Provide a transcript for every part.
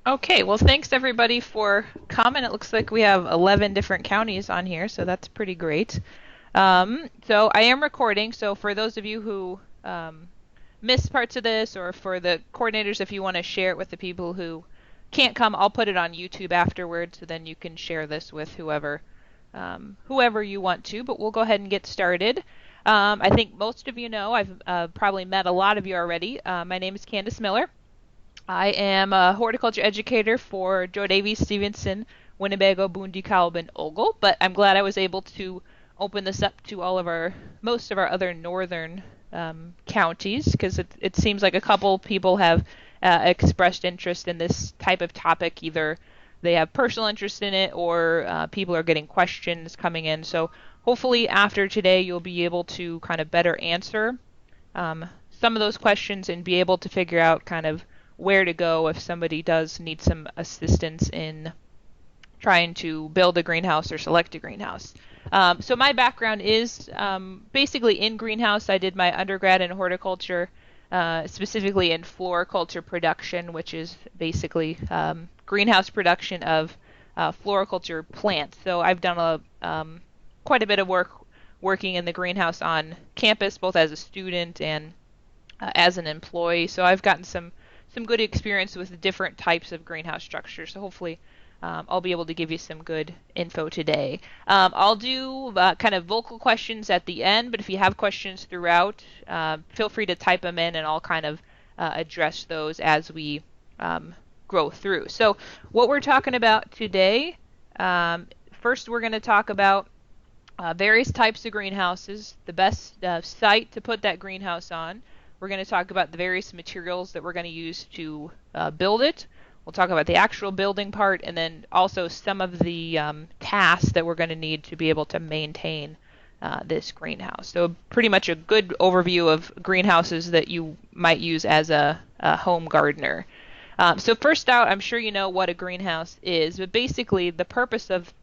Okay, well, thanks everybody for coming. It looks like we have 11 different counties on here, so that's pretty great. So I am recording, so for those of you who missed parts of this, or for the coordinators, if you want to share it with the people who can't come, I'll put it on YouTube afterwards, so then you can share this with whoever you want to. But we'll go ahead and get started. I think most of you know, I've probably met a lot of you already. My name is Candice Miller. I am a horticulture educator for Joe Davies, Stevenson, Winnebago, Boone, DeKalb, and Ogle, but I'm glad I was able to open this up to most of our other northern counties, because it seems like a couple people have expressed interest in this type of topic. Either they have personal interest in it, or people are getting questions coming in. So hopefully after today you'll be able to kind of better answer some of those questions and be able to figure out kind of where to go if somebody does need some assistance in trying to build a greenhouse or select a greenhouse. So my background is basically in greenhouse. I did my undergrad in horticulture, specifically in floriculture production, which is basically greenhouse production of floriculture plants. So I've done quite a bit of work working in the greenhouse on campus, both as a student and as an employee. So I've gotten some good experience with the different types of greenhouse structures. So hopefully I'll be able to give you some good info today. I'll do kind of vocal questions at the end, but if you have questions throughout, feel free to type them in and I'll kind of address those as we go through. So what we're talking about today, first we're going to talk about various types of greenhouses, the best site to put that greenhouse on. We're going to talk about the various materials that we're going to use to build it. We'll talk about the actual building part, and then also some of the tasks that we're going to need to be able to maintain this greenhouse. So pretty much a good overview of greenhouses that you might use as a home gardener. So first out, I'm sure you know what a greenhouse is, but basically the purpose of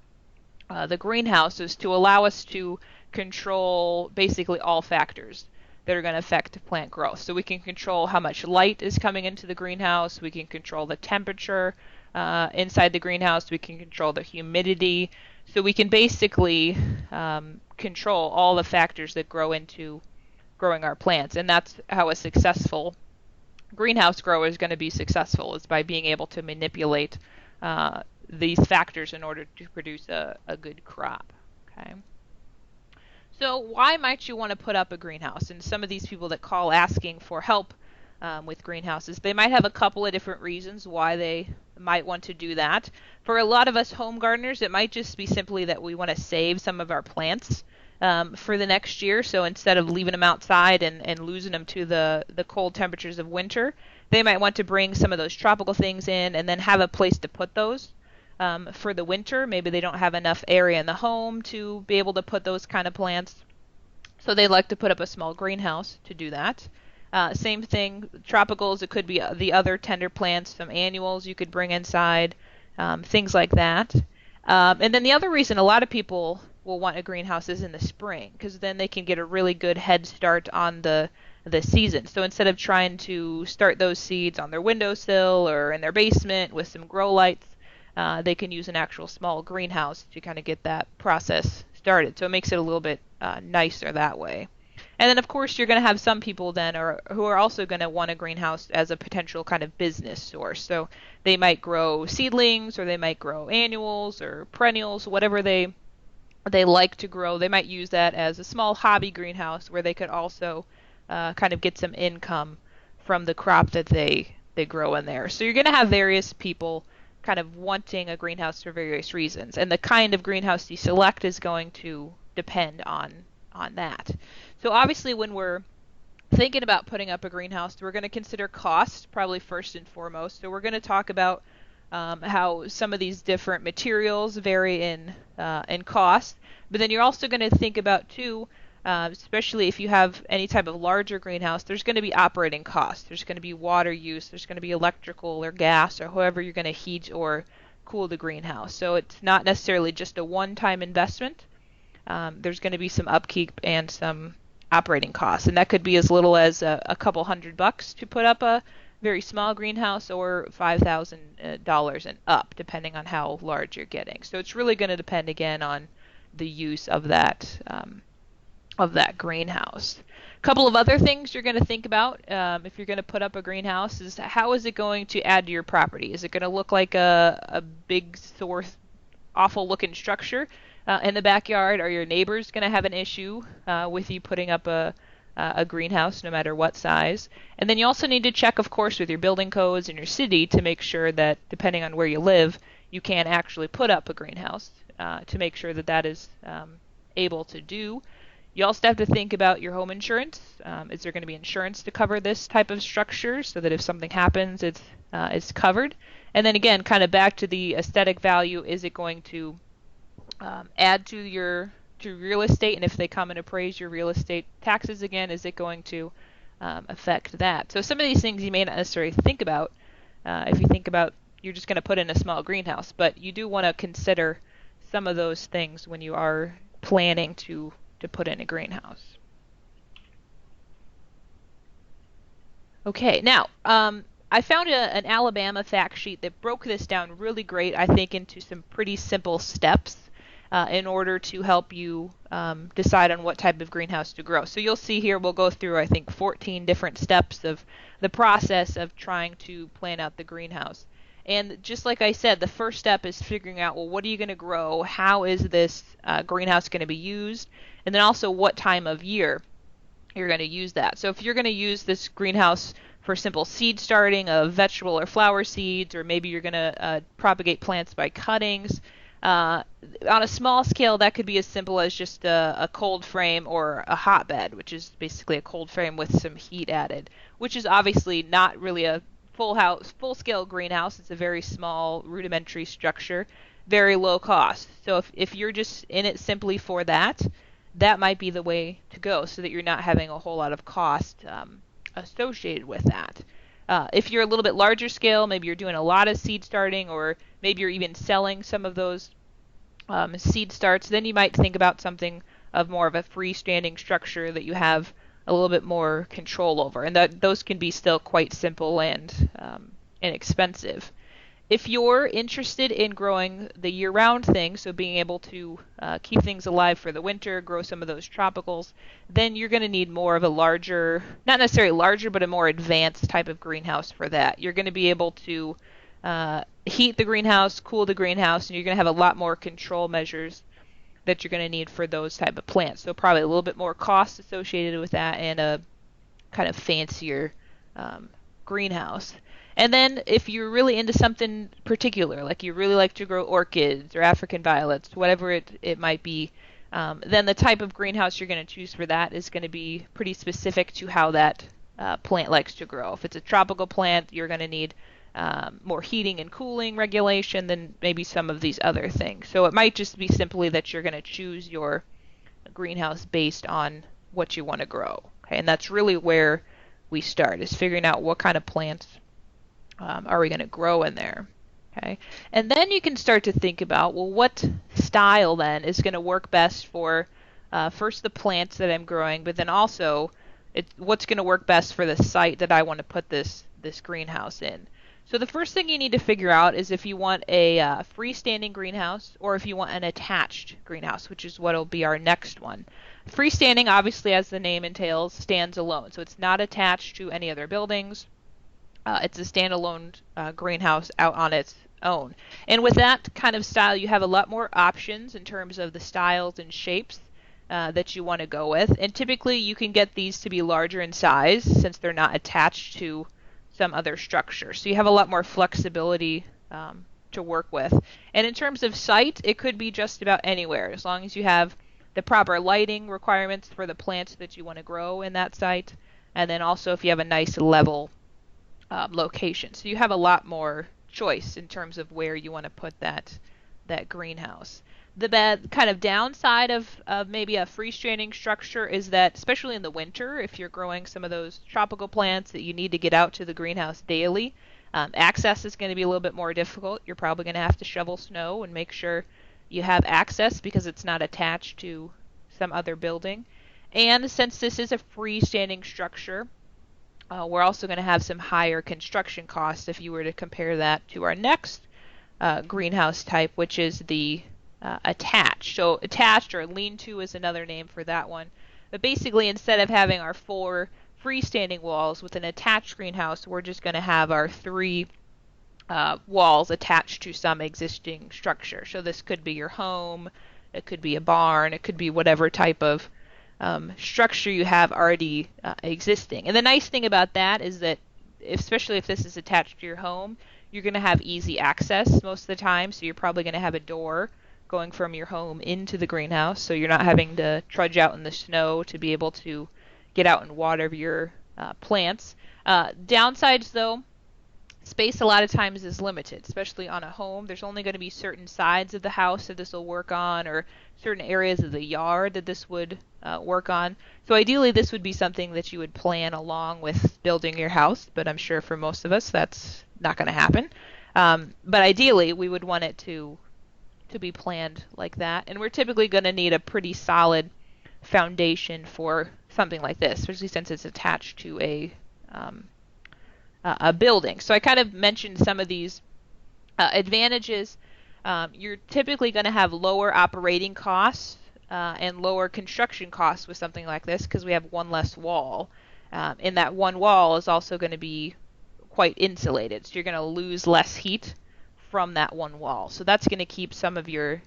the greenhouse is to allow us to control basically all factors that are going to affect plant growth. So we can control how much light is coming into the greenhouse. We can control the temperature inside the greenhouse. We can control the humidity. So we can basically control all the factors that grow into growing our plants. And that's how a successful greenhouse grower is going to be successful, is by being able to manipulate these factors in order to produce a good crop. Okay. So why might you want to put up a greenhouse? And some of these people that call asking for help with greenhouses, they might have a couple of different reasons why they might want to do that. For a lot of us home gardeners, it might just be simply that we want to save some of our plants for the next year. So instead of leaving them outside and losing them to the cold temperatures of winter, they might want to bring some of those tropical things in and then have a place to put those for the winter. Maybe they don't have enough area in the home to be able to put those kind of plants. So they like to put up a small greenhouse to do that. Same thing, tropicals, it could be the other tender plants, some annuals you could bring inside, things like that. And then the other reason a lot of people will want a greenhouse is in the spring, because then they can get a really good head start on the season. So instead of trying to start those seeds on their windowsill or in their basement with some grow lights, they can use an actual small greenhouse to kind of get that process started. So it makes it a little bit nicer that way. And then, of course, you're going to have some people then who are also going to want a greenhouse as a potential kind of business source. So they might grow seedlings, or they might grow annuals or perennials, whatever they like to grow. They might use that as a small hobby greenhouse where they could also kind of get some income from the crop that they grow in there. So you're going to have various people kind of wanting a greenhouse for various reasons, and the kind of greenhouse you select is going to depend on that. So obviously when we're thinking about putting up a greenhouse, we're going to consider cost probably first and foremost. So we're going to talk about how some of these different materials vary in cost, but then you're also going to think about too, especially if you have any type of larger greenhouse, there's going to be operating costs. There's going to be water use. There's going to be electrical or gas or however you're going to heat or cool the greenhouse. So it's not necessarily just a one-time investment. There's going to be some upkeep and some operating costs, and that could be as little as a couple $100 to put up very small greenhouse or $5,000 and up, depending on how large you're getting. So it's really going to depend again on the use of that greenhouse. A couple of other things you're going to think about if you're going to put up a greenhouse is how is it going to add to your property? Is it going to look like a big, sore, awful looking structure in the backyard? Are your neighbors going to have an issue with you putting up a greenhouse, no matter what size? And then you also need to check, of course, with your building codes in your city to make sure that, depending on where you live, you can actually put up a greenhouse to make sure that that is able to do. You also have to think about your home insurance. Is there going to be insurance to cover this type of structure so that if something happens, it's covered? And then again, kind of back to the aesthetic value, is it going to add to your real estate? And if they come and appraise your real estate taxes again, is it going to affect that? So some of these things you may not necessarily think about if you think about you're just going to put in a small greenhouse, but you do want to consider some of those things when you are planning to put in a greenhouse. Okay, now I found an Alabama fact sheet that broke this down really great, I think, into some pretty simple steps in order to help you decide on what type of greenhouse to grow. So you'll see here we'll go through, I think, 14 different steps of the process of trying to plan out the greenhouse. And just like I said, the first step is figuring out, well, what are you going to grow? How is this greenhouse going to be used? And then also what time of year you're going to use that. So if you're going to use this greenhouse for simple seed starting of vegetable or flower seeds, or maybe you're going to propagate plants by cuttings, on a small scale, that could be as simple as just a cold frame or a hotbed, which is basically a cold frame with some heat added, which is obviously not really a full-scale greenhouse. It's a very small, rudimentary structure, very low cost. So if you're just in it simply for that, that might be the way to go, so that you're not having a whole lot of cost associated with that. If you're a little bit larger scale, maybe you're doing a lot of seed starting, or maybe you're even selling some of those seed starts, then you might think about something of more of a freestanding structure that you have a little bit more control over, and those can be still quite simple and inexpensive. If you're interested in growing the year-round thing, so being able to keep things alive for the winter, grow some of those tropicals, then you're going to need more of a larger, not necessarily larger, but a more advanced type of greenhouse for that. You're going to be able to heat the greenhouse, cool the greenhouse, and you're going to have a lot more control measures that you're going to need for those type of plants. So probably a little bit more cost associated with that, and a kind of fancier greenhouse. And then if you're really into something particular, like you really like to grow orchids or African violets, whatever it might be, then the type of greenhouse you're going to choose for that is going to be pretty specific to how that plant likes to grow. If it's a tropical plant, you're going to need more heating and cooling regulation than maybe some of these other things. So it might just be simply that you're going to choose your greenhouse based on what you want to grow. Okay, and that's really where we start, is figuring out what kind of plants are we going to grow in there. Okay, and then you can start to think about, well, what style then is going to work best for first the plants that I'm growing, but then also what's going to work best for the site that I want to put this greenhouse in. So the first thing you need to figure out is if you want a freestanding greenhouse or if you want an attached greenhouse, which is what will be our next one. Freestanding, obviously, as the name entails, stands alone. So it's not attached to any other buildings. It's a standalone greenhouse out on its own. And with that kind of style, you have a lot more options in terms of the styles and shapes that you want to go with. And typically you can get these to be larger in size since they're not attached to some other structure. So you have a lot more flexibility to work with. And in terms of site, it could be just about anywhere, as long as you have the proper lighting requirements for the plants that you want to grow in that site. And then also if you have a nice level location. So you have a lot more choice in terms of where you want to put that greenhouse. The bad kind of downside of maybe a freestanding structure is that, especially in the winter, if you're growing some of those tropical plants that you need to get out to the greenhouse daily, access is going to be a little bit more difficult. You're probably going to have to shovel snow and make sure you have access because it's not attached to some other building. And since this is a freestanding structure, We're also going to have some higher construction costs if you were to compare that to our next greenhouse type, which is the attached. So attached, or lean-to is another name for that one. But basically, instead of having our 4 freestanding walls with an attached greenhouse, we're just going to have our 3 walls attached to some existing structure. So this could be your home, it could be a barn, it could be whatever type of structure you have already existing. And the nice thing about that is that, especially if this is attached to your home, you're going to have easy access most of the time. So you're probably going to have a door going from your home into the greenhouse, so you're not having to trudge out in the snow to be able to get out and water your plants. Downsides, though, space a lot of times is limited, especially on a home. There's only going to be certain sides of the house that this will work on, or certain areas of the yard that this would work on. So ideally, this would be something that you would plan along with building your house, but I'm sure for most of us that's not going to happen. But ideally, we would want it to be planned like that. And we're typically going to need a pretty solid foundation for something like this, especially since it's attached to a building. So I kind of mentioned some of these advantages. You're typically going to have lower operating costs and lower construction costs with something like this because we have one less wall. And that one wall is also going to be quite insulated, so you're going to lose less heat from that one wall. So that's going to keep some of your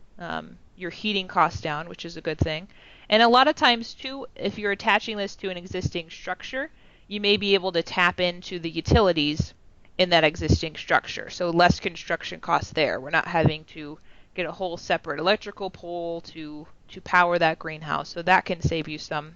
heating costs down, which is a good thing. And a lot of times too, if you're attaching this to an existing structure, you may be able to tap into the utilities in that existing structure. So less construction costs there. We're not having to get a whole separate electrical pole to power that greenhouse. So that can save you some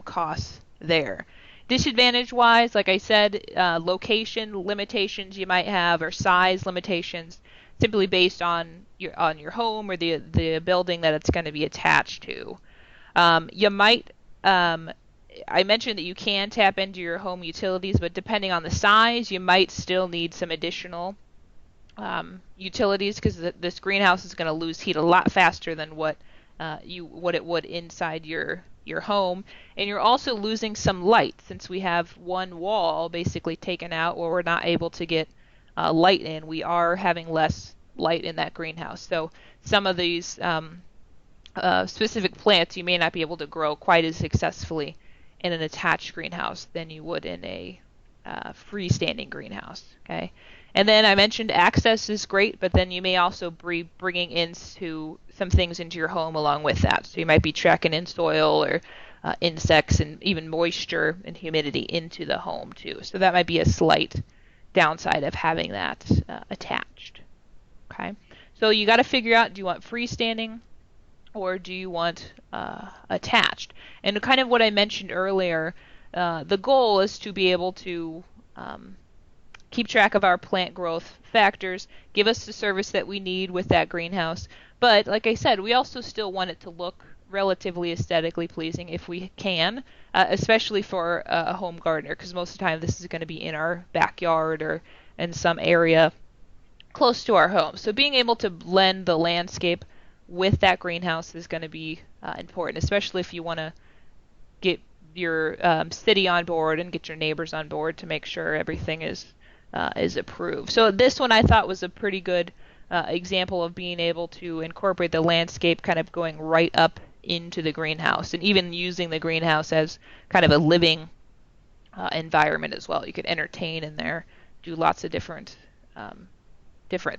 costs there. Disadvantage-wise, like I said, location limitations you might have, or size limitations, simply based on your home or the building that it's going to be attached to. You might, I mentioned that you can tap into your home utilities, but depending on the size, you might still need some additional utilities, because this greenhouse is going to lose heat a lot faster than what it would inside your home. And you're also losing some light, since we have one wall basically taken out where we're not able to get light in. We are having less light in that greenhouse. So some of these specific plants you may not be able to grow quite as successfully in an attached greenhouse than you would in a freestanding greenhouse. Okay. And then I mentioned access is great, but then you may also be bringing in some things into your home along with that. So you might be tracking in soil or insects and even moisture and humidity into the home too. So that might be a slight downside of having that attached. Okay. So you got to figure out, do you want freestanding or do you want attached? And kind of what I mentioned earlier, the goal is to be able to keep track of our plant growth factors, give us the service that we need with that greenhouse. But like I said, we also still want it to look relatively aesthetically pleasing if we can, especially for a home gardener, because most of the time this is going to be in our backyard or in some area close to our home. So being able to blend the landscape with that greenhouse is going to be important, especially if you want to get your city on board and get your neighbors on board to make sure everything is approved. So this one I thought was a pretty good example of being able to incorporate the landscape kind of going right up into the greenhouse, and even using the greenhouse as kind of a living environment as well. You could entertain in there, do lots of different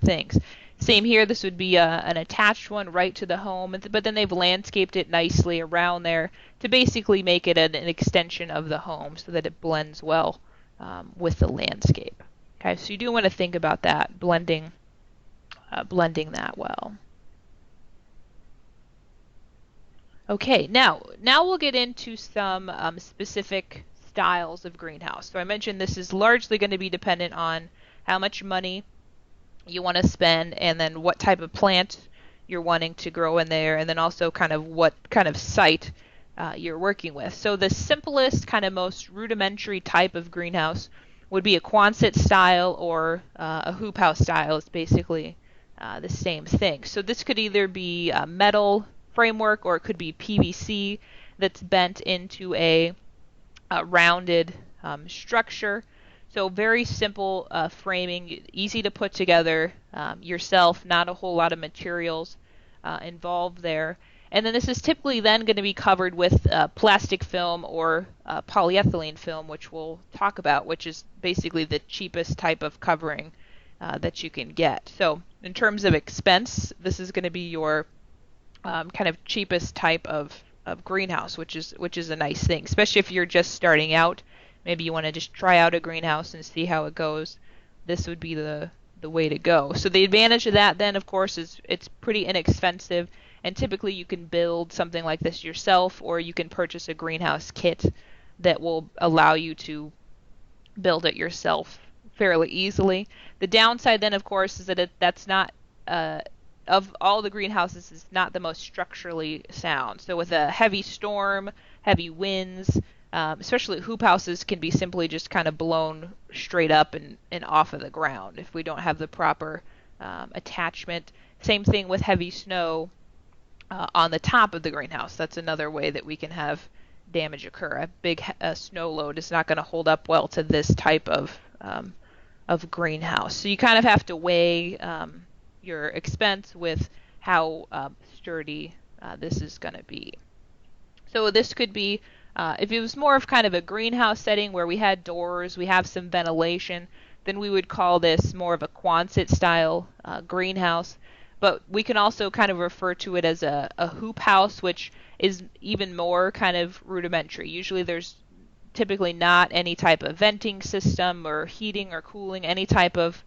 things. Same here, this would be an attached one right to the home, but then they've landscaped it nicely around there to basically make it an extension of the home so that it blends well with the landscape. Okay, so you do want to think about that, blending that well. Okay, now we'll get into some specific styles of greenhouse. So I mentioned this is largely going to be dependent on how much money you want to spend, and then what type of plant you're wanting to grow in there, and then also kind of what kind of site you're working with. So the simplest, kind of most rudimentary type of greenhouse would be a Quonset style or a hoop house style. It's basically the same thing. So this could either be a metal framework or it could be PVC that's bent into a rounded structure. So very simple framing, easy to put together yourself, not a whole lot of materials involved there. And then this is typically then going to be covered with plastic film or polyethylene film, which we'll talk about, which is basically the cheapest type of covering that you can get. So in terms of expense, this is going to be your kind of cheapest type of greenhouse, which is a nice thing, especially if you're just starting out. Maybe you want to just try out a greenhouse and see how it goes. This would be the way to go. So the advantage of that then, of course, is it's pretty inexpensive, and typically you can build something like this yourself, or you can purchase a greenhouse kit that will allow you to build it yourself fairly easily. The downside then, of course, is that that's not of all the greenhouses, is not the most structurally sound. So with a heavy storm, heavy winds, especially hoop houses can be simply just kind of blown straight up and off of the ground if we don't have the proper attachment. Same thing with heavy snow on the top of the greenhouse. That's another way that we can have damage occur. A big snow load is not going to hold up well to this type of greenhouse. So you kind of have to weigh your expense with how sturdy this is going to be. So this could be, if it was more of kind of a greenhouse setting where we had doors, we have some ventilation, then we would call this more of a Quonset style greenhouse. But we can also kind of refer to it as a hoop house, which is even more kind of rudimentary. Usually there's typically not any type of venting system or heating or cooling, any type of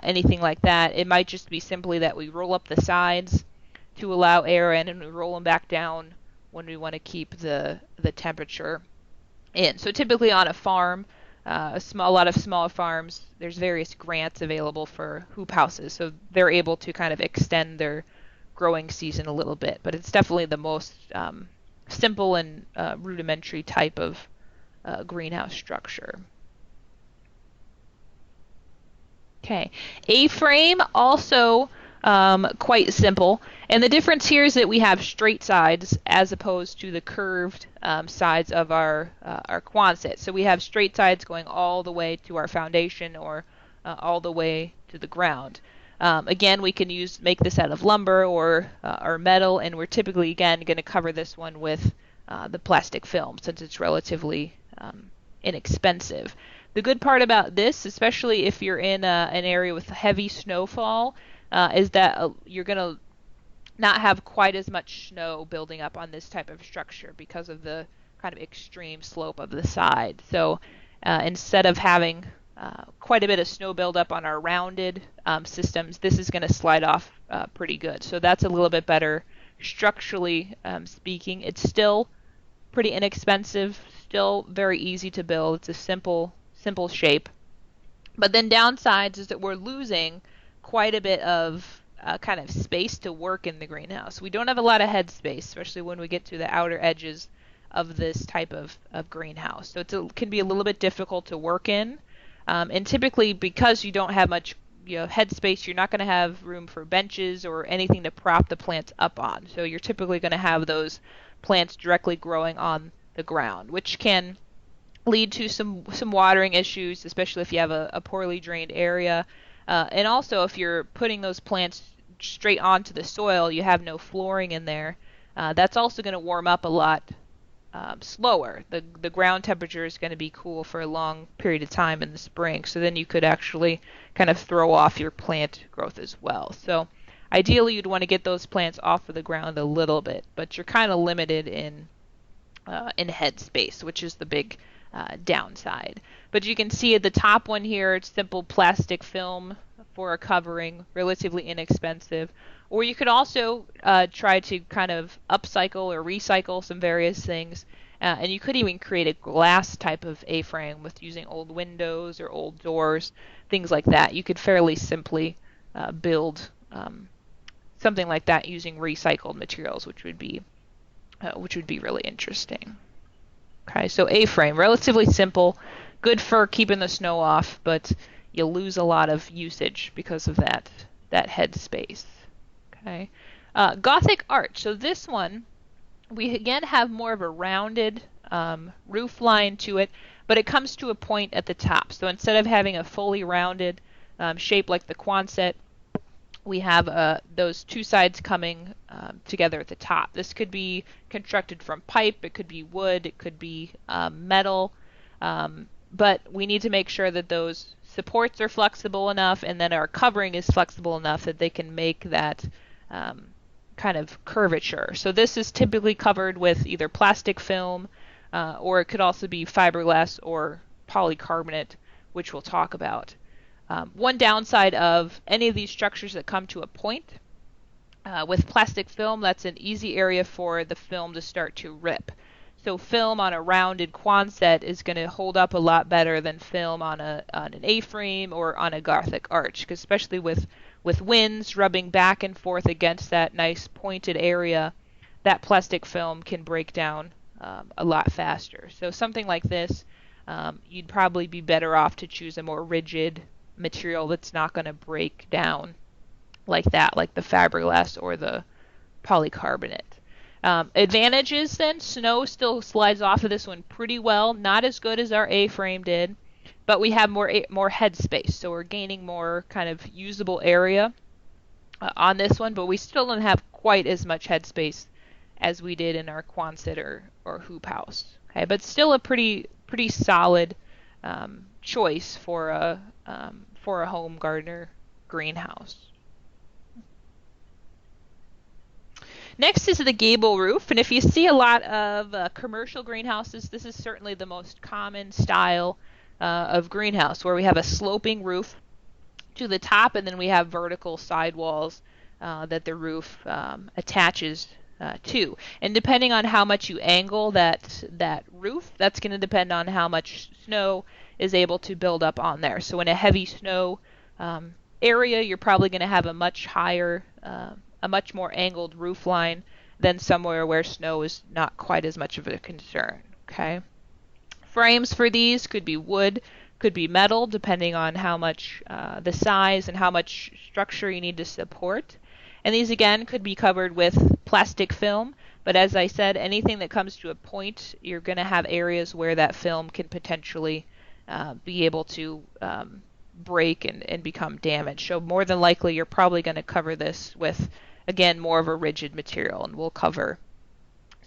anything like that. It might just be simply that we roll up the sides to allow air in, and we roll them back down when we want to keep the temperature in. So typically on a farm, a lot of smaller farms, there's various grants available for hoop houses, so they're able to kind of extend their growing season a little bit. But it's definitely the most simple and rudimentary type of greenhouse structure. Okay, A-frame also quite simple, and the difference here is that we have straight sides as opposed to the curved sides of our Quonset. So we have straight sides going all the way to our foundation or all the way to the ground. Again, we can make this out of lumber or metal, and we're typically again going to cover this one with the plastic film since it's relatively inexpensive. The good part about this, especially if you're in an area with heavy snowfall, is that you're going to not have quite as much snow building up on this type of structure because of the kind of extreme slope of the side. So instead of having quite a bit of snow buildup on our rounded systems, this is going to slide off pretty good. So that's a little bit better structurally speaking. It's still pretty inexpensive, still very easy to build. It's a simple shape. But then downsides is that we're losing quite a bit of kind of space to work in the greenhouse. We don't have a lot of head space, especially when we get to the outer edges of this type of greenhouse. So it can be a little bit difficult to work in. And typically, because you don't have much head space, you're not going to have room for benches or anything to prop the plants up on. So you're typically going to have those plants directly growing on the ground, which can lead to some watering issues, especially if you have a poorly drained area. And also, if you're putting those plants straight onto the soil, you have no flooring in there. That's also going to warm up a lot slower. The ground temperature is going to be cool for a long period of time in the spring, so then you could actually kind of throw off your plant growth as well. So ideally, you'd want to get those plants off of the ground a little bit, but you're kind of limited in head space, which is the big downside. But you can see at the top one here, it's simple plastic film for a covering, relatively inexpensive. Or you could also try to kind of upcycle or recycle some various things. And you could even create a glass type of A-frame with using old windows or old doors, things like that. You could fairly simply build something like that using recycled materials, which would be really interesting. Okay, so A-frame, relatively simple, good for keeping the snow off, but you'll lose a lot of usage because of that head space. Okay, Gothic arch. So this one, we again have more of a rounded roof line to it, but it comes to a point at the top. So instead of having a fully rounded shape like the Quonset, we have those two sides coming together at the top. This could be constructed from pipe, it could be wood, it could be metal, but we need to make sure that those supports are flexible enough and that our covering is flexible enough that they can make that kind of curvature. So this is typically covered with either plastic film or it could also be fiberglass or polycarbonate, which we'll talk about. One downside of any of these structures that come to a point, with plastic film, that's an easy area for the film to start to rip. So film on a rounded Quonset is going to hold up a lot better than film on an A-frame or on a Gothic arch, because especially with winds rubbing back and forth against that nice pointed area, that plastic film can break down a lot faster. So something like this, you'd probably be better off to choose a more rigid material that's not going to break down like that, like the fiberglass or the polycarbonate. Advantages then, snow still slides off of this one pretty well, not as good as our A-frame did, but we have more head space, so we're gaining more kind of usable area on this one, but we still don't have quite as much head space as we did in our Quonset or hoop house. Okay, but still a pretty solid choice for a home gardener greenhouse. Next is the gable roof, and if you see a lot of commercial greenhouses, this is certainly the most common style of greenhouse, where we have a sloping roof to the top, and then we have vertical sidewalls that the roof attaches to. And depending on how much you angle that roof, that's going to depend on how much snow is able to build up on there. So in a heavy snow area, you're probably going to have a much more angled roof line than somewhere where snow is not quite as much of a concern. Okay. Frames for these could be wood, could be metal, depending on how much the size and how much structure you need to support. And these again could be covered with plastic film, but as I said, anything that comes to a point, you're going to have areas where that film can potentially be able to break and become damaged. So more than likely, you're probably going to cover this with, again, more of a rigid material, and we'll cover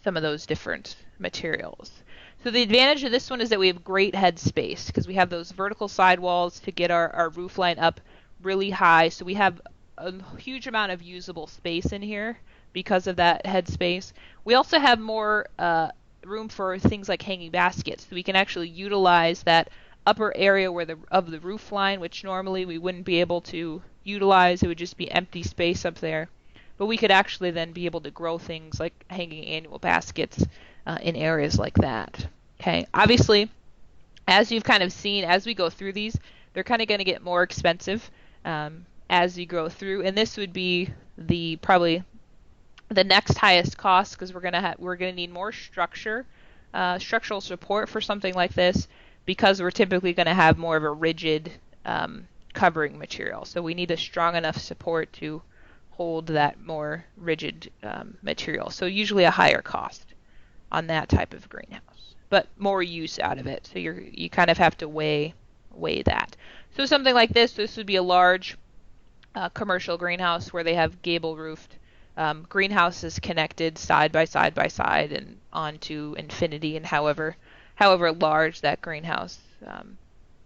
some of those different materials. So the advantage of this one is that we have great head space because we have those vertical sidewalls to get our roof line up really high. So we have a huge amount of usable space in here because of that head space. We also have more room for things like hanging baskets. So we can actually utilize that upper area of the roof line, which normally we wouldn't be able to utilize. It would just be empty space up there. But we could actually then be able to grow things like hanging annual baskets in areas like that. Okay, obviously, as you've kind of seen, as we go through these, they're kind of going to get more expensive as you go through, and this would be probably the next highest cost because we're going to need more structural support for something like this because we're typically going to have more of a rigid covering material. So we need a strong enough support to hold that more rigid material. So usually a higher cost on that type of greenhouse, but more use out of it. So you kind of have to weigh that. So something like this would be a large commercial greenhouse where they have gable roofed greenhouses connected side by side and onto infinity, and however large that greenhouse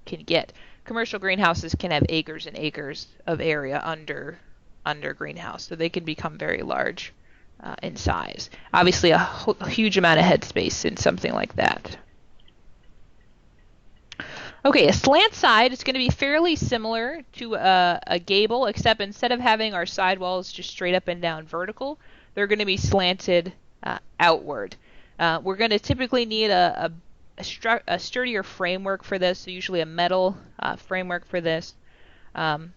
can get. Commercial greenhouses can have acres and acres of area under greenhouse, so they can become very large in size. Obviously, a huge amount of headspace in something like that. Okay, a slant side is going to be fairly similar to a gable, except instead of having our sidewalls just straight up and down vertical, they're going to be slanted outward. We're going to typically need a sturdier framework for this, so usually a metal framework for this, because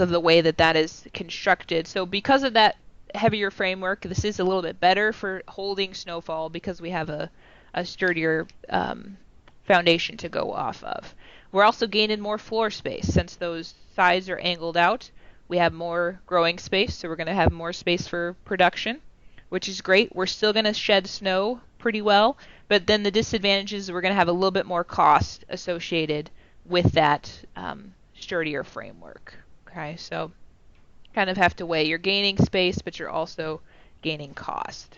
of the way that is constructed. So because of that heavier framework, this is a little bit better for holding snowfall because we have a sturdier foundation to go off of. We're also gaining more floor space. Since those sides are angled out, we have more growing space, so we're going to have more space for production. which is great. We're still going to shed snow pretty well, but then the disadvantage is we're going to have a little bit more cost associated with that sturdier framework. Okay, so kind of have to weigh. You're gaining space, but you're also gaining cost.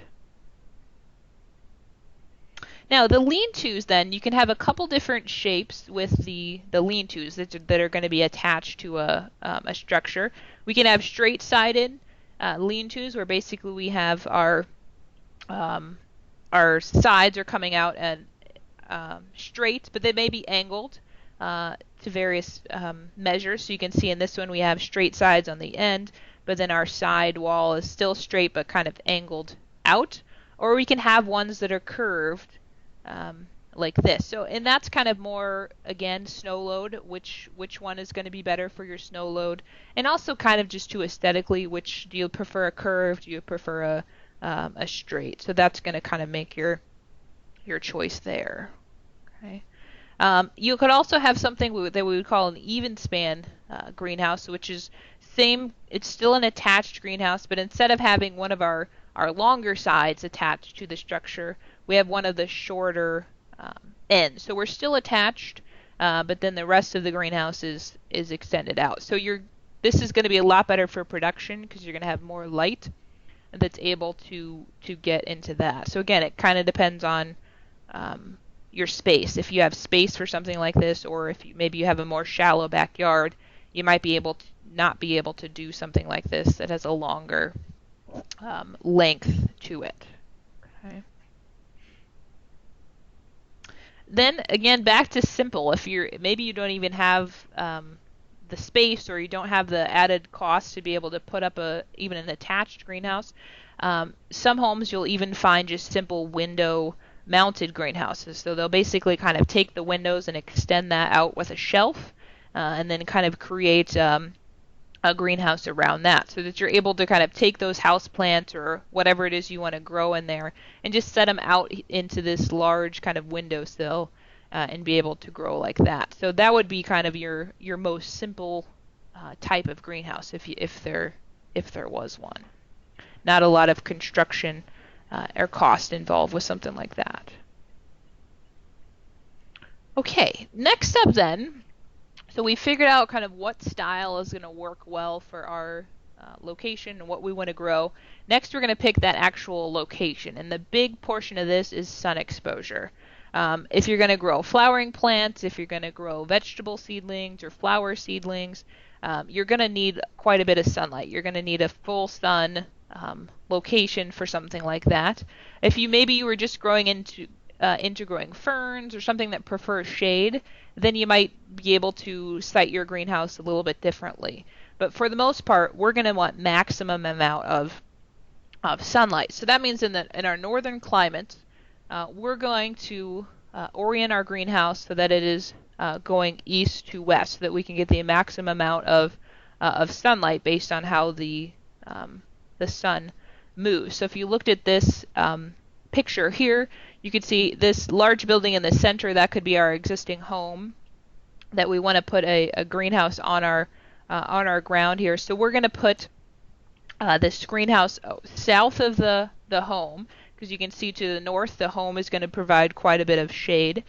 Now the lean-tos, then you can have a couple different shapes with the lean-tos that are going to be attached to a structure. We can have straight-sided lean-tos, where basically we have our sides are coming out at straight, but they may be angled to various measures. So you can see in this one we have straight sides on the end, but then our side wall is still straight but kind of angled out. Or we can have ones that are curved like this. So, and that's kind of more, again, snow load, which one is going to be better for your snow load, and also kind of just to aesthetically, which do you prefer, a curved, do you prefer a straight? So that's going to kind of make your choice there. Okay. You could also have something that we would call an even span greenhouse, which is same. It's still an attached greenhouse, but instead of having one of our longer sides attached to the structure, we have one of the shorter ends. So we're still attached, but then the rest of the greenhouse is extended out. So this is going to be a lot better for production because you're going to have more light that's able to get into that. So again, it kind of depends on your space. If you have space for something like this, or if maybe you have a more shallow backyard, you might be able to not be able to do something like this that has a longer length to it. Okay. Then again, back to simple. If maybe you don't even have the space, or you don't have the added cost to be able to put up even an attached greenhouse, some homes you'll even find just simple window mounted greenhouses. So they'll basically kind of take the windows and extend that out with a shelf, and then kind of create a greenhouse around that, so that you're able to kind of take those house plants or whatever it is you want to grow in there and just set them out into this large kind of windowsill and be able to grow like that. So that would be kind of your most simple type of greenhouse if there was one. Not a lot of construction or cost involved with something like that. Okay, next up then, so we figured out kind of what style is going to work well for our location and what we want to grow. Next, we're going to pick that actual location, and the big portion of this is sun exposure. If you're going to grow flowering plants, if you're going to grow vegetable seedlings or flower seedlings, you're going to need quite a bit of sunlight. You're going to need a full sun location for something like that. If you were just growing into growing ferns or something that prefers shade, then you might be able to site your greenhouse a little bit differently. But for the most part, we're going to want maximum amount of sunlight. So that means in our northern climates, we're going to orient our greenhouse so that it is going east to west, so that we can get the maximum amount of sunlight based on how the sun moves. So if you looked at this picture here, you could see this large building in the center. That could be our existing home that we want to put a greenhouse on our ground here. So we're going to put this greenhouse south of the home, because you can see to the north the home is going to provide quite a bit of shade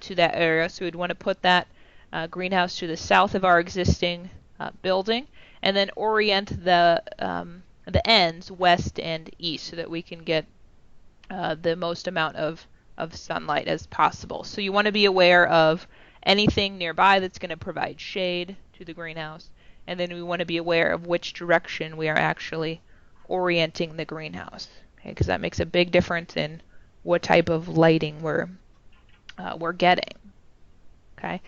to that area. So we'd want to put that greenhouse to the south of our existing building, and then orient the ends west and east so that we can get the most amount of sunlight as possible. So you want to be aware of anything nearby that's going to provide shade to the greenhouse, and then we want to be aware of which direction we are actually orienting the greenhouse, okay? Because that makes a big difference in what type of lighting we're getting. Okay.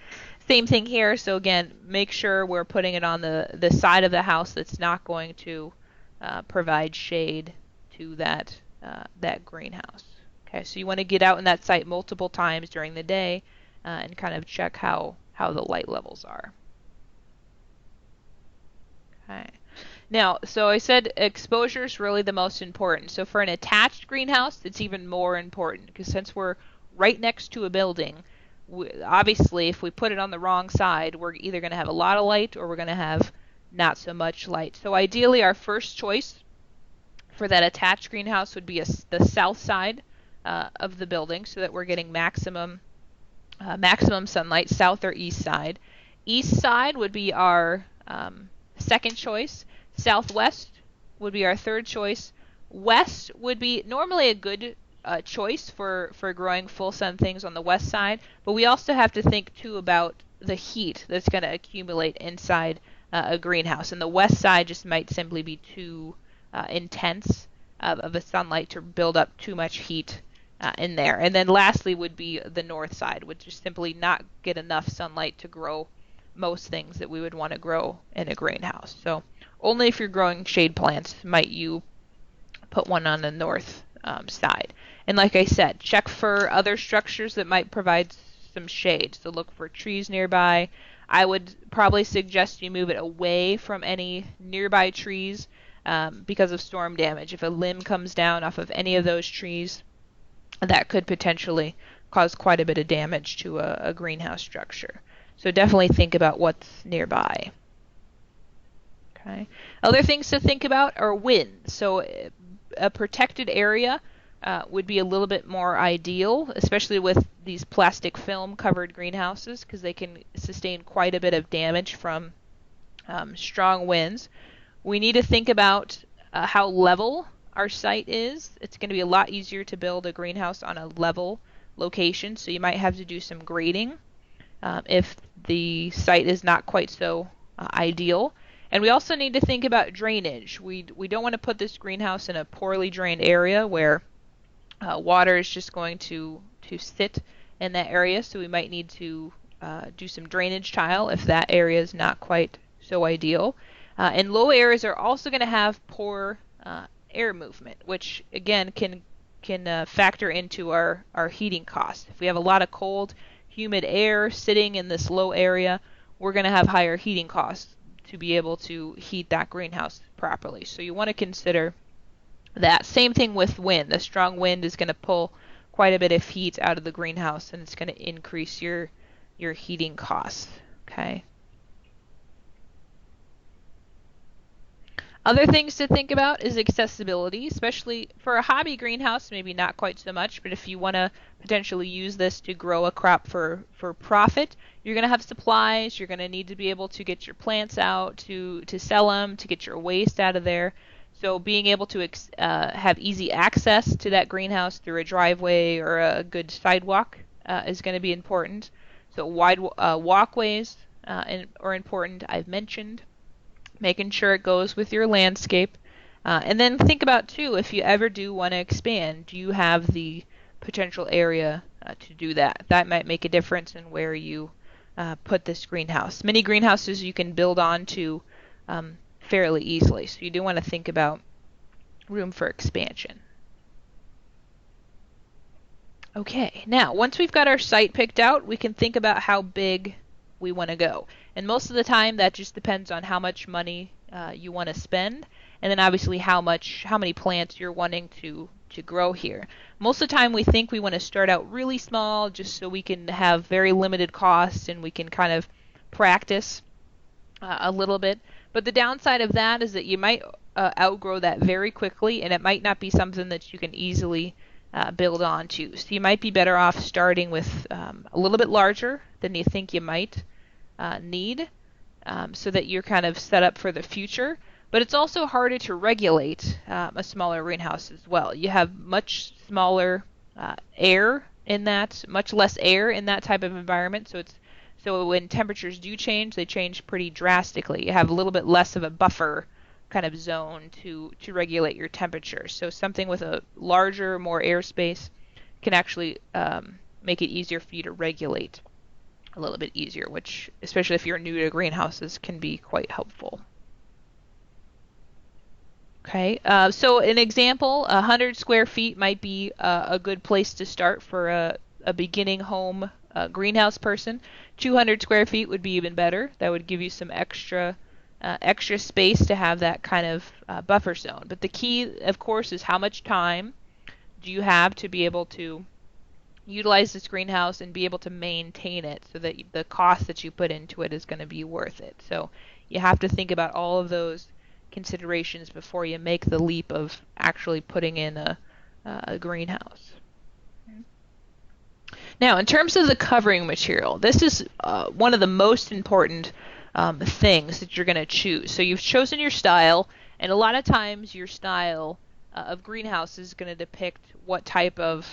Same thing here. So again, make sure we're putting it on the side of the house that's not going to provide shade to that greenhouse. Okay, so you want to get out in that site multiple times during the day and kind of check how the light levels are. Okay. Now, so I said exposure is really the most important. So for an attached greenhouse, it's even more important, because since we're right next to a building, obviously if we put it on the wrong side, we're either going to have a lot of light or we're going to have not so much light. So ideally our first choice for that attached greenhouse would be the south side of the building, so that we're getting maximum sunlight, south or east side. East side would be our second choice. Southwest would be our third choice. West would be normally a good choice for growing full sun things on the west side, but we also have to think too about the heat that's going to accumulate inside a greenhouse. And the west side just might simply be too intense of a sunlight to build up too much heat in there. And then lastly would be the north side, which is simply not get enough sunlight to grow most things that we would want to grow in a greenhouse. So only if you're growing shade plants might you put one on the north side. And like I said, check for other structures that might provide some shade. So look for trees nearby. I would probably suggest you move it away from any nearby trees because of storm damage. If a limb comes down off of any of those trees, that could potentially cause quite a bit of damage to a greenhouse structure. So definitely think about what's nearby. Okay. Other things to think about are wind. So a protected area would be a little bit more ideal, especially with these plastic film covered greenhouses, because they can sustain quite a bit of damage from strong winds. We need to think about how level our site is. It's going to be a lot easier to build a greenhouse on a level location, so you might have to do some grading if the site is not quite so ideal. And we also need to think about drainage. We don't want to put this greenhouse in a poorly drained area where water is just going to sit in that area, so we might need to do some drainage tile if that area is not quite so ideal. And low areas are also going to have poor air movement, which again can factor into our heating costs. If we have a lot of cold, humid air sitting in this low area, we're going to have higher heating costs to be able to heat that greenhouse properly. So you want to consider that. Same thing with wind. A strong wind is going to pull quite a bit of heat out of the greenhouse, and it's going to increase your heating costs. Okay. Other things to think about is accessibility, especially for a hobby greenhouse, maybe not quite so much, but if you want to potentially use this to grow a crop for profit, you're going to have supplies, you're going to need to be able to get your plants out to sell them, to get your waste out of there. So being able to have easy access to that greenhouse through a driveway or a good sidewalk is going to be important. So wide walkways are important, I've mentioned. Making sure it goes with your landscape. And then think about, too, if you ever do want to expand, do you have the potential area to do that? That might make a difference in where you put this greenhouse. Many greenhouses you can build onto fairly easily, so you do want to think about room for expansion. Okay, now once we've got our site picked out, we can think about how big we want to go. And most of the time that just depends on how much money you want to spend, and then obviously how many plants you're wanting to grow here. Most of the time we think we want to start out really small just so we can have very limited costs and we can kind of practice a little bit. But the downside of that is that you might outgrow that very quickly, and it might not be something that you can easily build onto. So you might be better off starting with a little bit larger than you think you might need, so that you're kind of set up for the future. But it's also harder to regulate a smaller greenhouse as well. You have much smaller air in that, much less air in that type of environment. So when temperatures do change, they change pretty drastically. You have a little bit less of a buffer kind of zone to regulate your temperature. So something with a larger, more airspace can actually make it easier for you to regulate a little bit easier, which, especially if you're new to greenhouses, can be quite helpful. Okay, so an example, 100 square feet might be a good place to start for a beginning home greenhouse person. 200 square feet would be even better. That would give you some extra space to have that kind of buffer zone. But the key, of course, is how much time do you have to be able to utilize this greenhouse and be able to maintain it, so that the cost that you put into it is going to be worth it. So you have to think about all of those considerations before you make the leap of actually putting in a greenhouse. Now, in terms of the covering material, this is one of the most important things that you're going to choose. So you've chosen your style, and a lot of times your style of greenhouse is going to depict what type of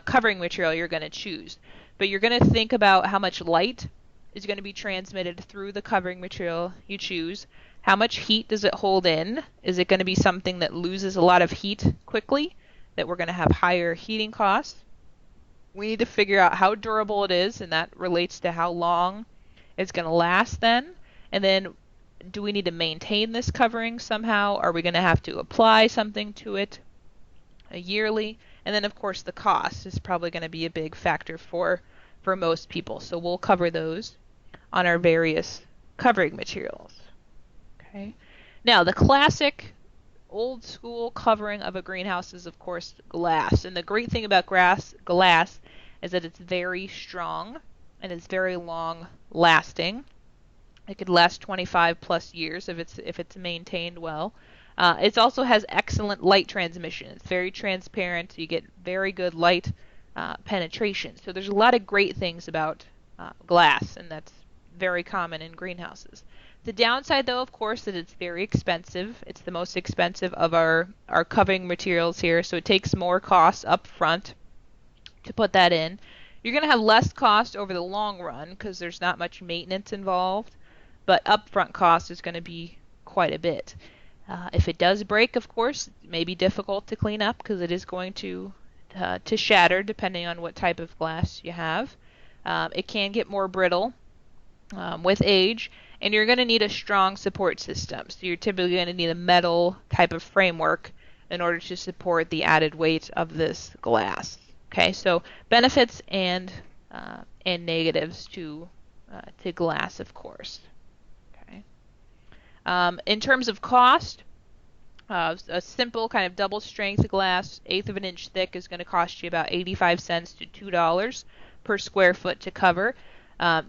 covering material you're going to choose. But you're going to think about how much light is going to be transmitted through the covering material you choose. How much heat does it hold in? Is it going to be something that loses a lot of heat quickly, that we're going to have higher heating costs? We need to figure out how durable it is, and that relates to how long it's going to last then. And then, do we need to maintain this covering somehow? Are we going to have to apply something to it yearly? And then, of course, the cost is probably going to be a big factor for most people. So we'll cover those on our various covering materials. Okay. Now, the classic old school covering of a greenhouse is, of course, glass. And the great thing about glass is that it's very strong and it's very long lasting. It could last 25 plus years if it's maintained well. It also has excellent light transmission. It's very transparent. You get very good light penetration. So there's a lot of great things about glass, and that's very common in greenhouses. The downside, though, of course, is it's very expensive. It's the most expensive of our covering materials here, so it takes more costs up front to put that in. You're going to have less cost over the long run because there's not much maintenance involved, but upfront cost is going to be quite a bit. If it does break, of course, it may be difficult to clean up because it is going to shatter depending on what type of glass you have. It can get more brittle with age, and you're going to need a strong support system. So you're typically going to need a metal type of framework in order to support the added weight of this glass. Okay, so benefits and negatives to glass, of course. Okay. In terms of cost, a simple kind of double strength glass, 1/8 of an inch thick, is going to cost you about 85 cents to $2 per square foot to cover.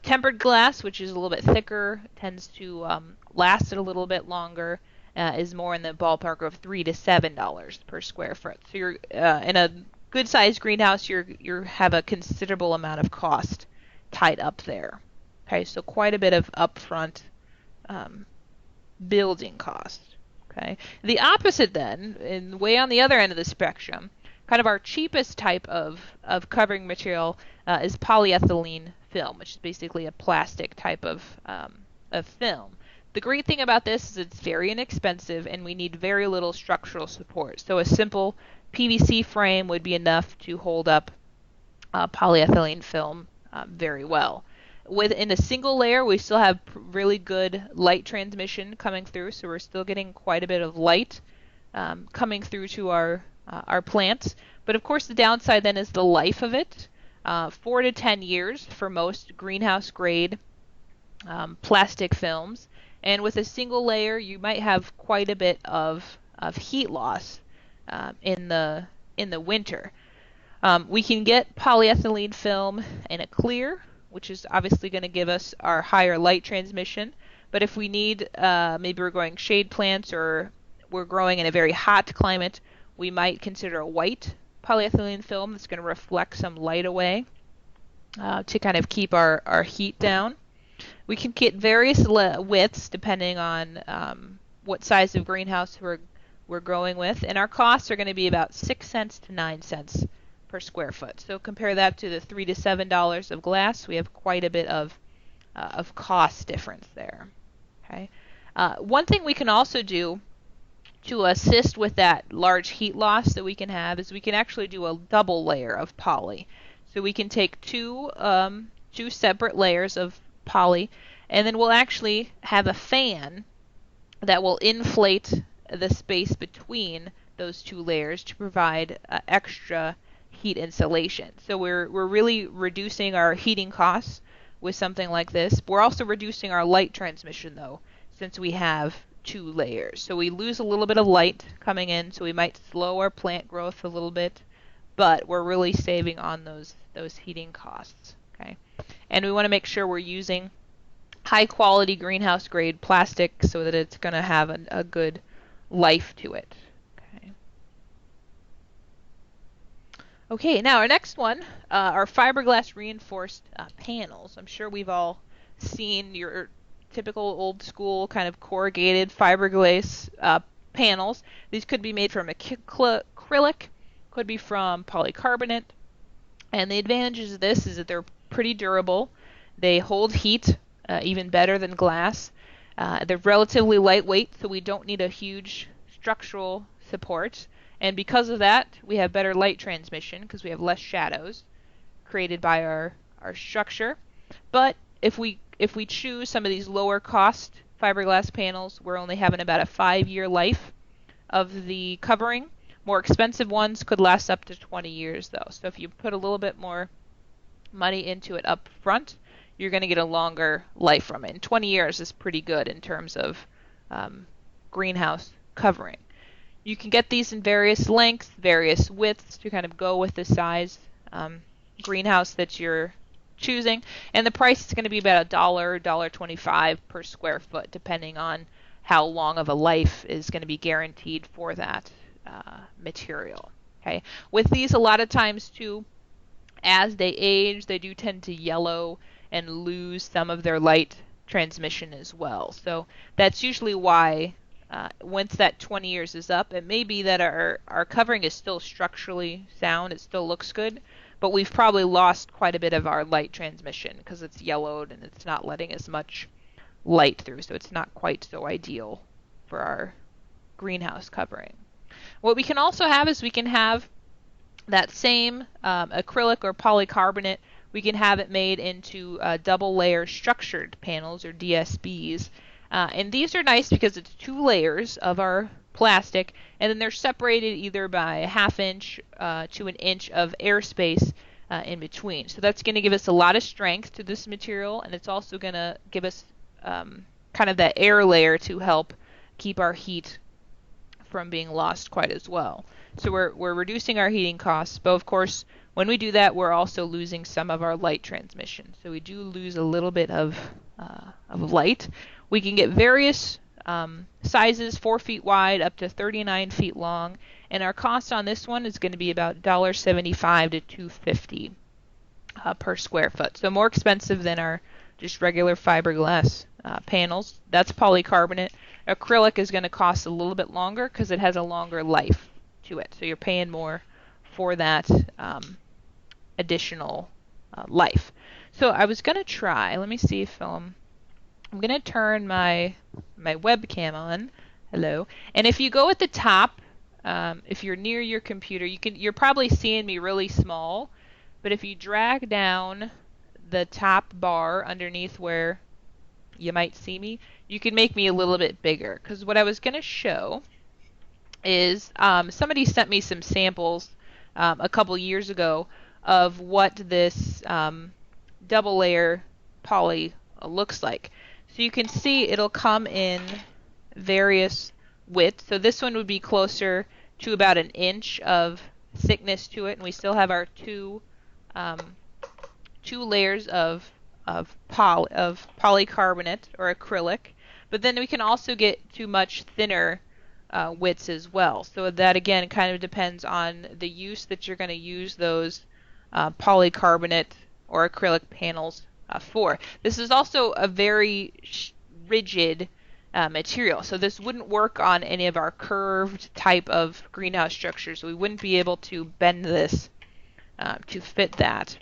Tempered glass, which is a little bit thicker, tends to last it a little bit longer, is more in the ballpark of $3 to $7 per square foot. So you're in a good-sized greenhouse, you have a considerable amount of cost tied up there. Okay, so quite a bit of upfront building cost. Okay, the opposite then, and way on the other end of the spectrum, kind of our cheapest type of covering material is polyethylene film, which is basically a plastic type of film. The great thing about this is it's very inexpensive and we need very little structural support. So a simple PVC frame would be enough to hold up polyethylene film very well. Within a single layer, we still have really good light transmission coming through, so we're still getting quite a bit of light coming through to our plants. But of course, the downside then is the life of it. 4 to 10 years for most greenhouse grade plastic films, and with a single layer, you might have quite a bit of heat loss in the winter. We can get polyethylene film in a clear, which is obviously going to give us our higher light transmission. But if we need, maybe we're growing shade plants or we're growing in a very hot climate, we might consider a white polyethylene film that's going to reflect some light away to kind of keep our heat down. We can get various widths depending on what size of greenhouse we're growing with, and our costs are going to be about 6 cents to 9 cents per square foot. So compare that to the $3 to $7 of glass. We have quite a bit of cost difference there. Okay. One thing we can also do to assist with that large heat loss that we can have is we can actually do a double layer of poly. So we can take two separate layers of poly, and then we'll actually have a fan that will inflate the space between those two layers to provide extra heat insulation. So we're really reducing our heating costs with something like this. We're also reducing our light transmission, though, since we have two layers. So we lose a little bit of light coming in, so we might slow our plant growth a little bit, but we're really saving on those heating costs. Okay, and we want to make sure we're using high quality greenhouse grade plastic so that it's going to have a good life to it. Okay. Okay, now our next one are fiberglass reinforced panels. I'm sure we've all seen your typical old school kind of corrugated fiberglass panels. These could be made from acrylic, could be from polycarbonate. And the advantages of this is that they're pretty durable. They hold heat even better than glass. They're relatively lightweight, so we don't need a huge structural support. And because of that, we have better light transmission because we have less shadows created by our structure. But if we choose some of these lower cost fiberglass panels, we're only having about a 5-year life of the covering. More expensive ones could last up to 20 years though. So if you put a little bit more money into it up front, you're going to get a longer life from it. And 20 years is pretty good in terms of greenhouse covering. You can get these in various lengths, various widths to kind of go with the size greenhouse that you're choosing. And the price is going to be about $1, $1.25 per square foot, depending on how long of a life is going to be guaranteed for that material. Okay. With these, a lot of times too, as they age, they do tend to yellow and lose some of their light transmission as well. So that's usually why once that 20 years is up, it may be that our covering is still structurally sound, it still looks good, but we've probably lost quite a bit of our light transmission because it's yellowed and it's not letting as much light through, so it's not quite so ideal for our greenhouse covering. What we can also have is we can have that same acrylic or polycarbonate, we can have it made into double layer structured panels or DSBs. And these are nice because it's 2 layers of our plastic, and then they're separated either by a 1/2 inch to 1 inch of airspace in between. So that's going to give us a lot of strength to this material, and it's also going to give us kind of that air layer to help keep our heat from being lost quite as well. So we're reducing our heating costs, but of course when we do that we're also losing some of our light transmission. So we do lose a little bit of light. We can get various sizes, 4 feet wide up to 39 feet long, and our cost on this one is going to be about $1.75 to $2.50 per square foot. So more expensive than our just regular fiberglass panels. That's polycarbonate. Acrylic is going to cost a little bit longer because it has a longer life to it. So you're paying more for that additional life. So I was going to try, let me see if I'm going to turn my webcam on. Hello. And if you go at the top, if you're near your computer, you're probably seeing me really small, but if you drag down the top bar underneath where you might see me, you can make me a little bit bigger. Because what I was going to show is somebody sent me some samples a couple years ago of what this double layer poly looks like. So you can see it'll come in various widths. So this one would be closer to about 1 inch of thickness to it, and we still have our two layers of polycarbonate or acrylic. But then we can also get to much thinner widths as well. So that again kind of depends on the use that you're going to use those polycarbonate or acrylic panels for. This is also a very rigid material, so this wouldn't work on any of our curved type of greenhouse structures. We wouldn't be able to bend this to fit that.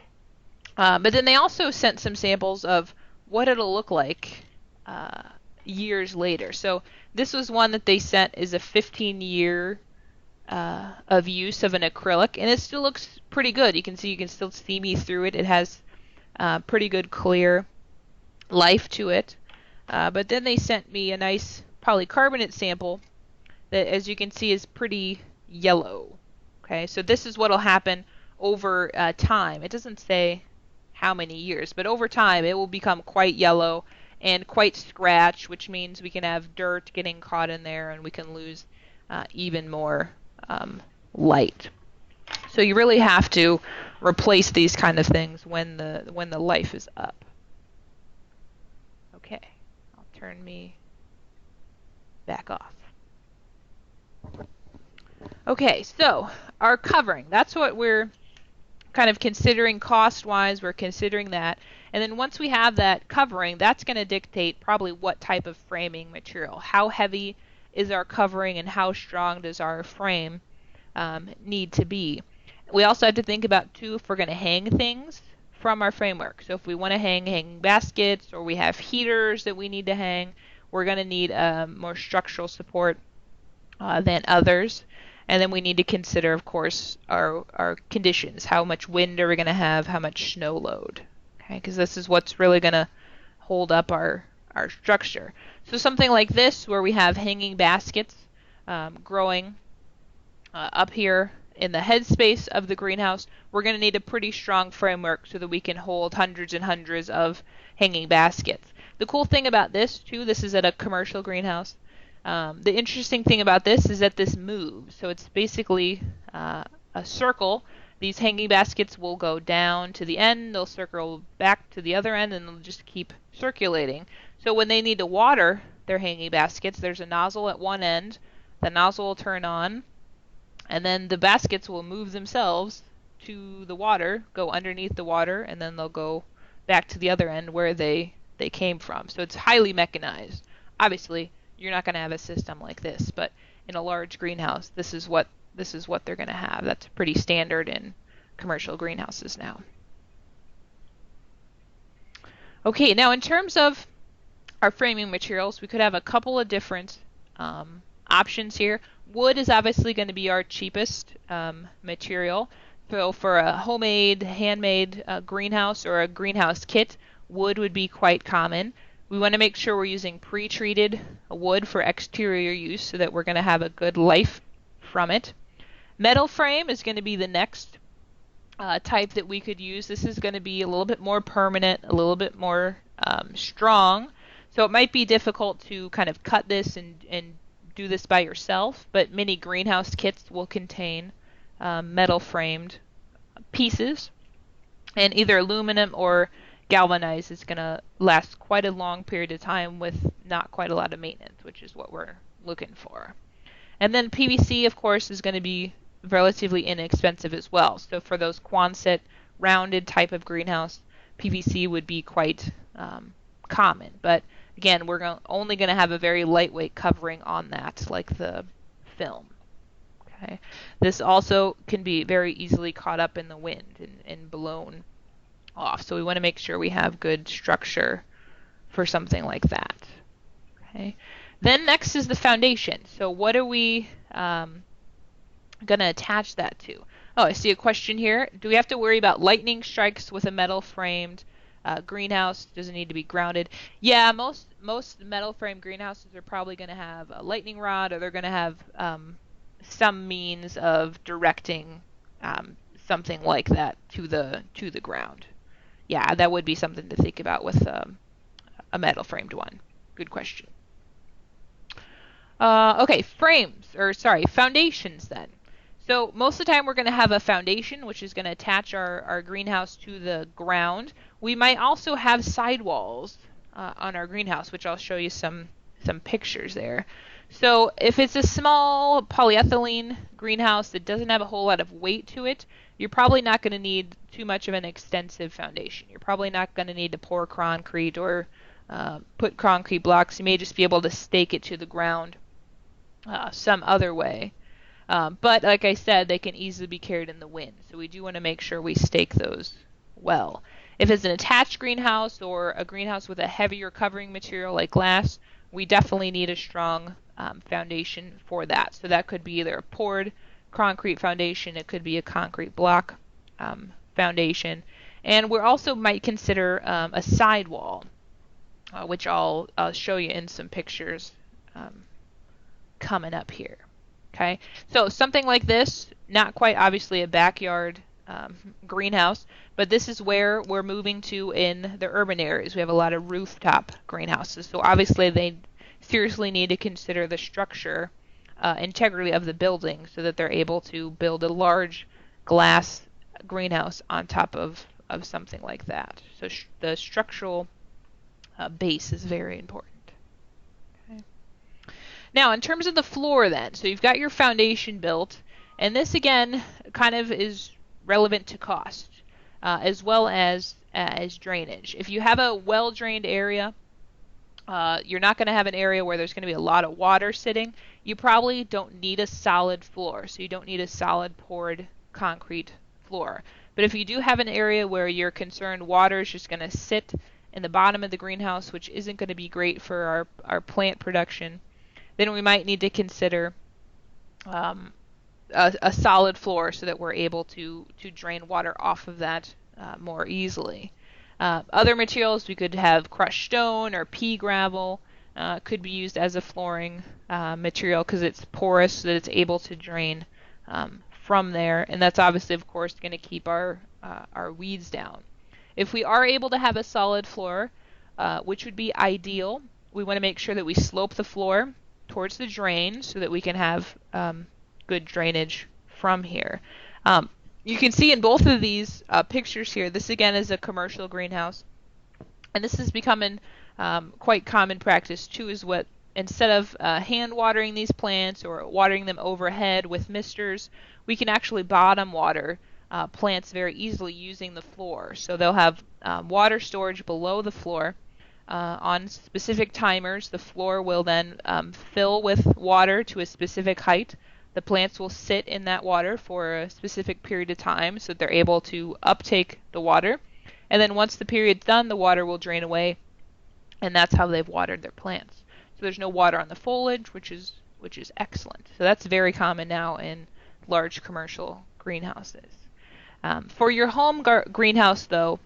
But then they also sent some samples of what it'll look like years later. So this was one that they sent is a 15-year of use of an acrylic, and it still looks pretty good. You can still see me through it. It has pretty good clear life to it. But then they sent me a nice polycarbonate sample that, as you can see, is pretty yellow. Okay, so this is what will happen over time. It doesn't say how many years, but over time it will become quite yellow and quite scratched, which means we can have dirt getting caught in there and we can lose even more light. So you really have to replace these kind of things when the life is up. Okay, I'll turn me back off. Okay, so our covering, that's what we're kind of considering cost-wise. We're considering that. And then once we have that covering, that's going to dictate probably what type of framing material. How heavy is our covering and how strong does our frame need to be. We also have to think about, too, if we're going to hang things from our framework. So if we want to hang baskets or we have heaters that we need to hang, we're going to need more structural support than others. And then we need to consider, of course, our conditions. How much wind are we going to have? How much snow load? Okay, because this is what's really going to hold up our structure. So something like this, where we have hanging baskets growing up here in the headspace of the greenhouse, we're going to need a pretty strong framework so that we can hold hundreds and hundreds of hanging baskets. The cool thing about this, too, this is at a commercial greenhouse. The interesting thing about this is that this moves. So it's basically a circle. These hanging baskets will go down to the end, they'll circle back to the other end, and they'll just keep circulating. So when they need to water their hanging baskets, there's a nozzle at one end. The nozzle will turn on, and then the baskets will move themselves to the water, go underneath the water, and then they'll go back to the other end where they came from. So it's highly mechanized. Obviously, you're not going to have a system like this, but in a large greenhouse, this is what they're going to have. That's pretty standard in commercial greenhouses now. Okay, now in terms of our framing materials, we could have a couple of different options here. Wood is obviously going to be our cheapest material. So for a homemade, handmade greenhouse or a greenhouse kit, wood would be quite common. We want to make sure we're using pre-treated wood for exterior use so that we're going to have a good life from it. Metal frame is going to be the next type that we could use. This is going to be a little bit more permanent, a little bit more strong. So it might be difficult to kind of cut this and do this by yourself, but many greenhouse kits will contain metal framed pieces, and either aluminum or galvanized is going to last quite a long period of time with not quite a lot of maintenance, which is what we're looking for. And then PVC, of course, is going to be relatively inexpensive as well. So for those Quonset rounded type of greenhouse, PVC would be quite common. But again, we're only going to have a very lightweight covering on that, like the film. Okay. This also can be very easily caught up in the wind and blown off. So we want to make sure we have good structure for something like that. Okay. Then next is the foundation. So what are we going to attach that to? Oh, I see a question here. Do we have to worry about lightning strikes with a metal framed greenhouse? Does it need to be grounded? Yeah, most metal frame greenhouses are probably going to have a lightning rod, or they're going to have some means of directing something like that to the ground. Yeah, that would be something to think about with a metal framed one. Good question. Okay, foundations then. So most of the time we're going to have a foundation, which is going to attach our greenhouse to the ground. We might also have sidewalls on our greenhouse, which I'll show you some pictures there. So if it's a small polyethylene greenhouse that doesn't have a whole lot of weight to it, you're probably not going to need too much of an extensive foundation. You're probably not going to need to pour concrete or put concrete blocks. You may just be able to stake it to the ground some other way. But like I said, they can easily be carried in the wind. So we do want to make sure we stake those well. If it's an attached greenhouse or a greenhouse with a heavier covering material like glass, we definitely need a strong foundation for that. So that could be either a poured concrete foundation, it could be a concrete block foundation, and we also might consider a sidewall, which I'll show you in some pictures coming up here. Okay, so something like this, not quite obviously a backyard greenhouse, but this is where we're moving to in the urban areas. We have a lot of rooftop greenhouses, so obviously they seriously need to consider the structure integrity of the building so that they're able to build a large glass greenhouse on top of something like that. So the structural base is very important. Okay. Now, in terms of the floor then, so you've got your foundation built, and this again kind of is relevant to cost, as well as drainage. If you have a well-drained area, you're not going to have an area where there's going to be a lot of water sitting. You probably don't need a solid floor, so you don't need a solid poured concrete floor. But if you do have an area where you're concerned water is just going to sit in the bottom of the greenhouse, which isn't going to be great for our plant production, then we might need to consider a solid floor so that we're able to drain water off of that more easily. Other materials, we could have crushed stone or pea gravel, could be used as a flooring material because it's porous so that it's able to drain from there, and that's obviously, of course, going to keep our weeds down. If we are able to have a solid floor, which would be ideal, we want to make sure that we slope the floor towards the drain so that we can have good drainage from here. You can see in both of these pictures here, this again is a commercial greenhouse, and this is becoming quite common practice too, is what instead of hand watering these plants or watering them overhead with misters, we can actually bottom water plants very easily using the floor. So they'll have water storage below the floor. On specific timers, the floor will then fill with water to a specific height. The plants will sit in that water for a specific period of time so that they're able to uptake the water. And then once the period's done, the water will drain away, and that's how they've watered their plants. So there's no water on the foliage, which is excellent. So that's very common now in large commercial greenhouses. For your home greenhouse, though,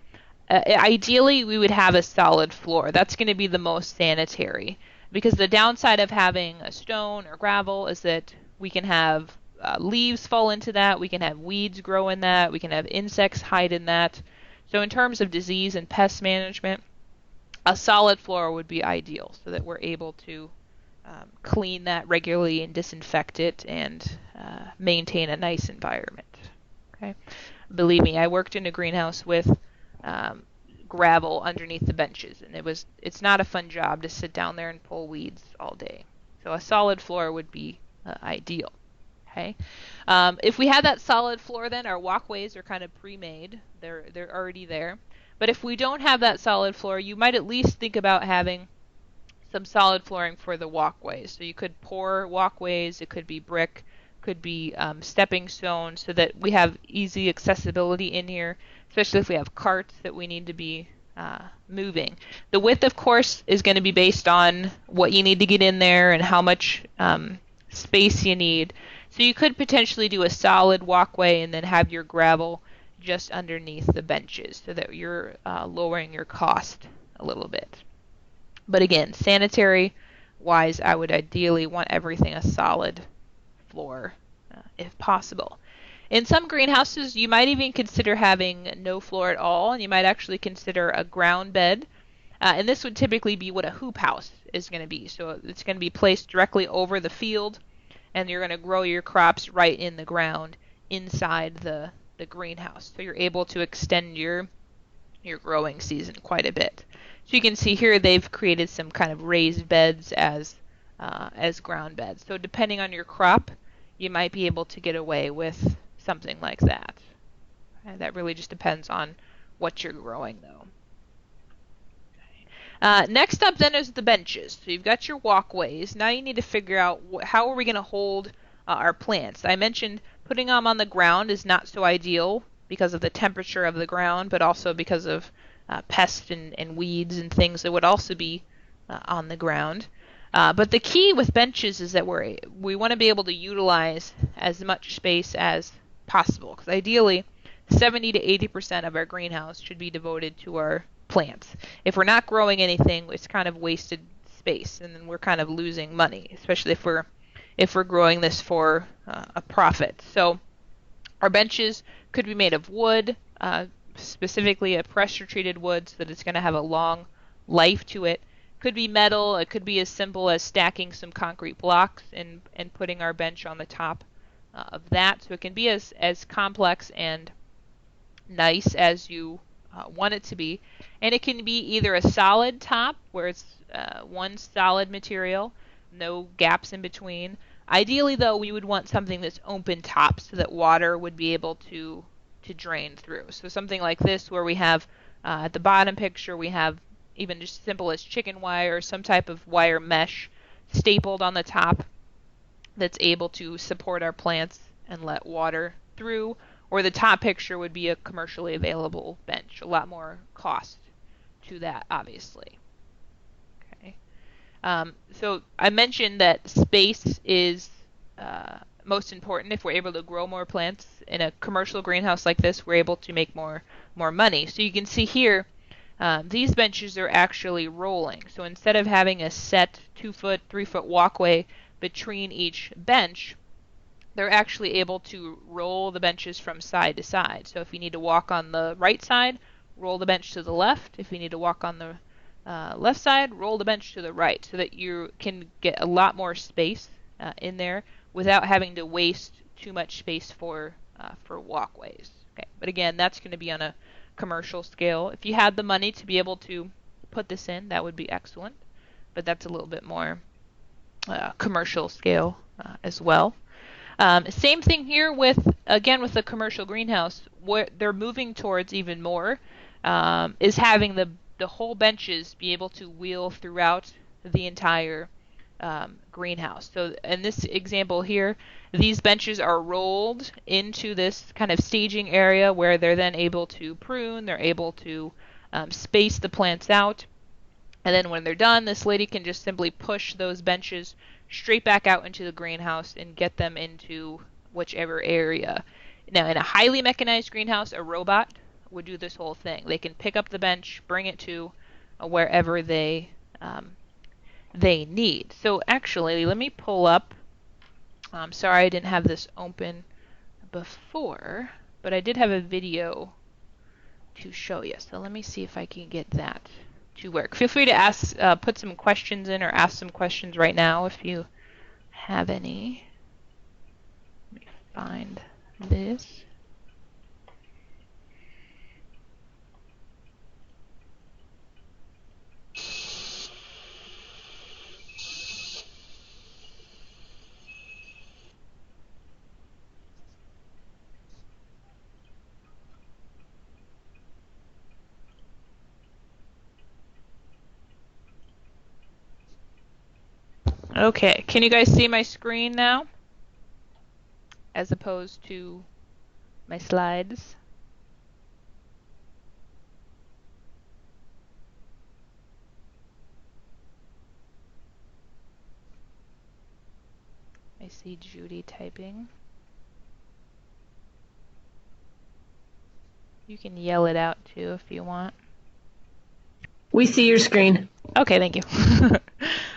ideally we would have a solid floor. That's going to be the most sanitary, because the downside of having a stone or gravel is that we can have leaves fall into that, we can have weeds grow in that, we can have insects hide in that. So in terms of disease and pest management, a solid floor would be ideal so that we're able to clean that regularly and disinfect it and maintain a nice environment. Okay, believe me, I worked in a greenhouse with gravel underneath the benches, and it's not a fun job to sit down there and pull weeds all day. So a solid floor would be ideal. Okay, if we had that solid floor, then our walkways are kind of pre-made; they're already there. But if we don't have that solid floor, you might at least think about having some solid flooring for the walkways. So you could pour walkways, it could be brick, could be stepping stones, so that we have easy accessibility in here, especially if we have carts that we need to be moving. The width, of course, is going to be based on what you need to get in there and how much space you need. So you could potentially do a solid walkway and then have your gravel just underneath the benches so that you're lowering your cost a little bit. But again, sanitary wise, I would ideally want everything a solid floor if possible. In some greenhouses, you might even consider having no floor at all, and you might actually consider a ground bed. And this would typically be what a hoop house is going to be. So it's going to be placed directly over the field, and you're going to grow your crops right in the ground inside the greenhouse. So you're able to extend your growing season quite a bit. So you can see here they've created some kind of raised beds as ground beds. So depending on your crop, you might be able to get away with something like that. And that really just depends on what you're growing, though. Next up then is the benches. So you've got your walkways. Now you need to figure out how are we going to hold our plants. I mentioned putting them on the ground is not so ideal because of the temperature of the ground, but also because of pests and weeds and things that would also be on the ground. But the key with benches is that we want to be able to utilize as much space as possible, because ideally 70 to 80% of our greenhouse should be devoted to our plants. If we're not growing anything, it's kind of wasted space, and then we're kind of losing money, especially if we're growing this for a profit. So our benches could be made of wood, specifically a pressure-treated wood, so that it's going to have a long life to it. Could be metal. It could be as simple as stacking some concrete blocks and putting our bench on the top of that. So it can be as complex and nice as you want it to be. And it can be either a solid top, where it's one solid material, no gaps in between. Ideally, though, we would want something that's open top so that water would be able to drain through. So something like this, where we have at the bottom picture, we have even just simple as chicken wire or some type of wire mesh stapled on the top that's able to support our plants and let water through. Or the top picture would be a commercially available bench. A lot more cost to that, obviously. Okay. So I mentioned that space is most important. If we're able to grow more plants in a commercial greenhouse like this, we're able to make more money. So you can see here, these benches are actually rolling. So instead of having a set 2-foot, 3-foot walkway between each bench, they're actually able to roll the benches from side to side. So if you need to walk on the right side, roll the bench to the left. If you need to walk on the left side, roll the bench to the right, so that you can get a lot more space in there without having to waste too much space for walkways. Okay, but again, that's going to be on a commercial scale. If you had the money to be able to put this in, that would be excellent, but that's a little bit more commercial scale as well. Same thing here with the commercial greenhouse. What they're moving towards even more is having the whole benches be able to wheel throughout the entire greenhouse. So in this example here, these benches are rolled into this kind of staging area where they're then able to prune, they're able to space the plants out, and then when they're done, this lady can just simply push those benches straight back out into the greenhouse and get them into whichever area. Now, in a highly mechanized greenhouse, a robot would do this whole thing. They can pick up the bench, bring it to wherever they need. So actually, let me pull up. I'm sorry I didn't have this open before, but I did have a video to show you. So let me see if I can get that to work. Feel free to ask, put some questions in, or ask some questions right now if you have any. Let me find this. Okay, can you guys see my screen now? As opposed to my slides? I see Judy typing. You can yell it out too if you want. We see your screen. Okay, thank you.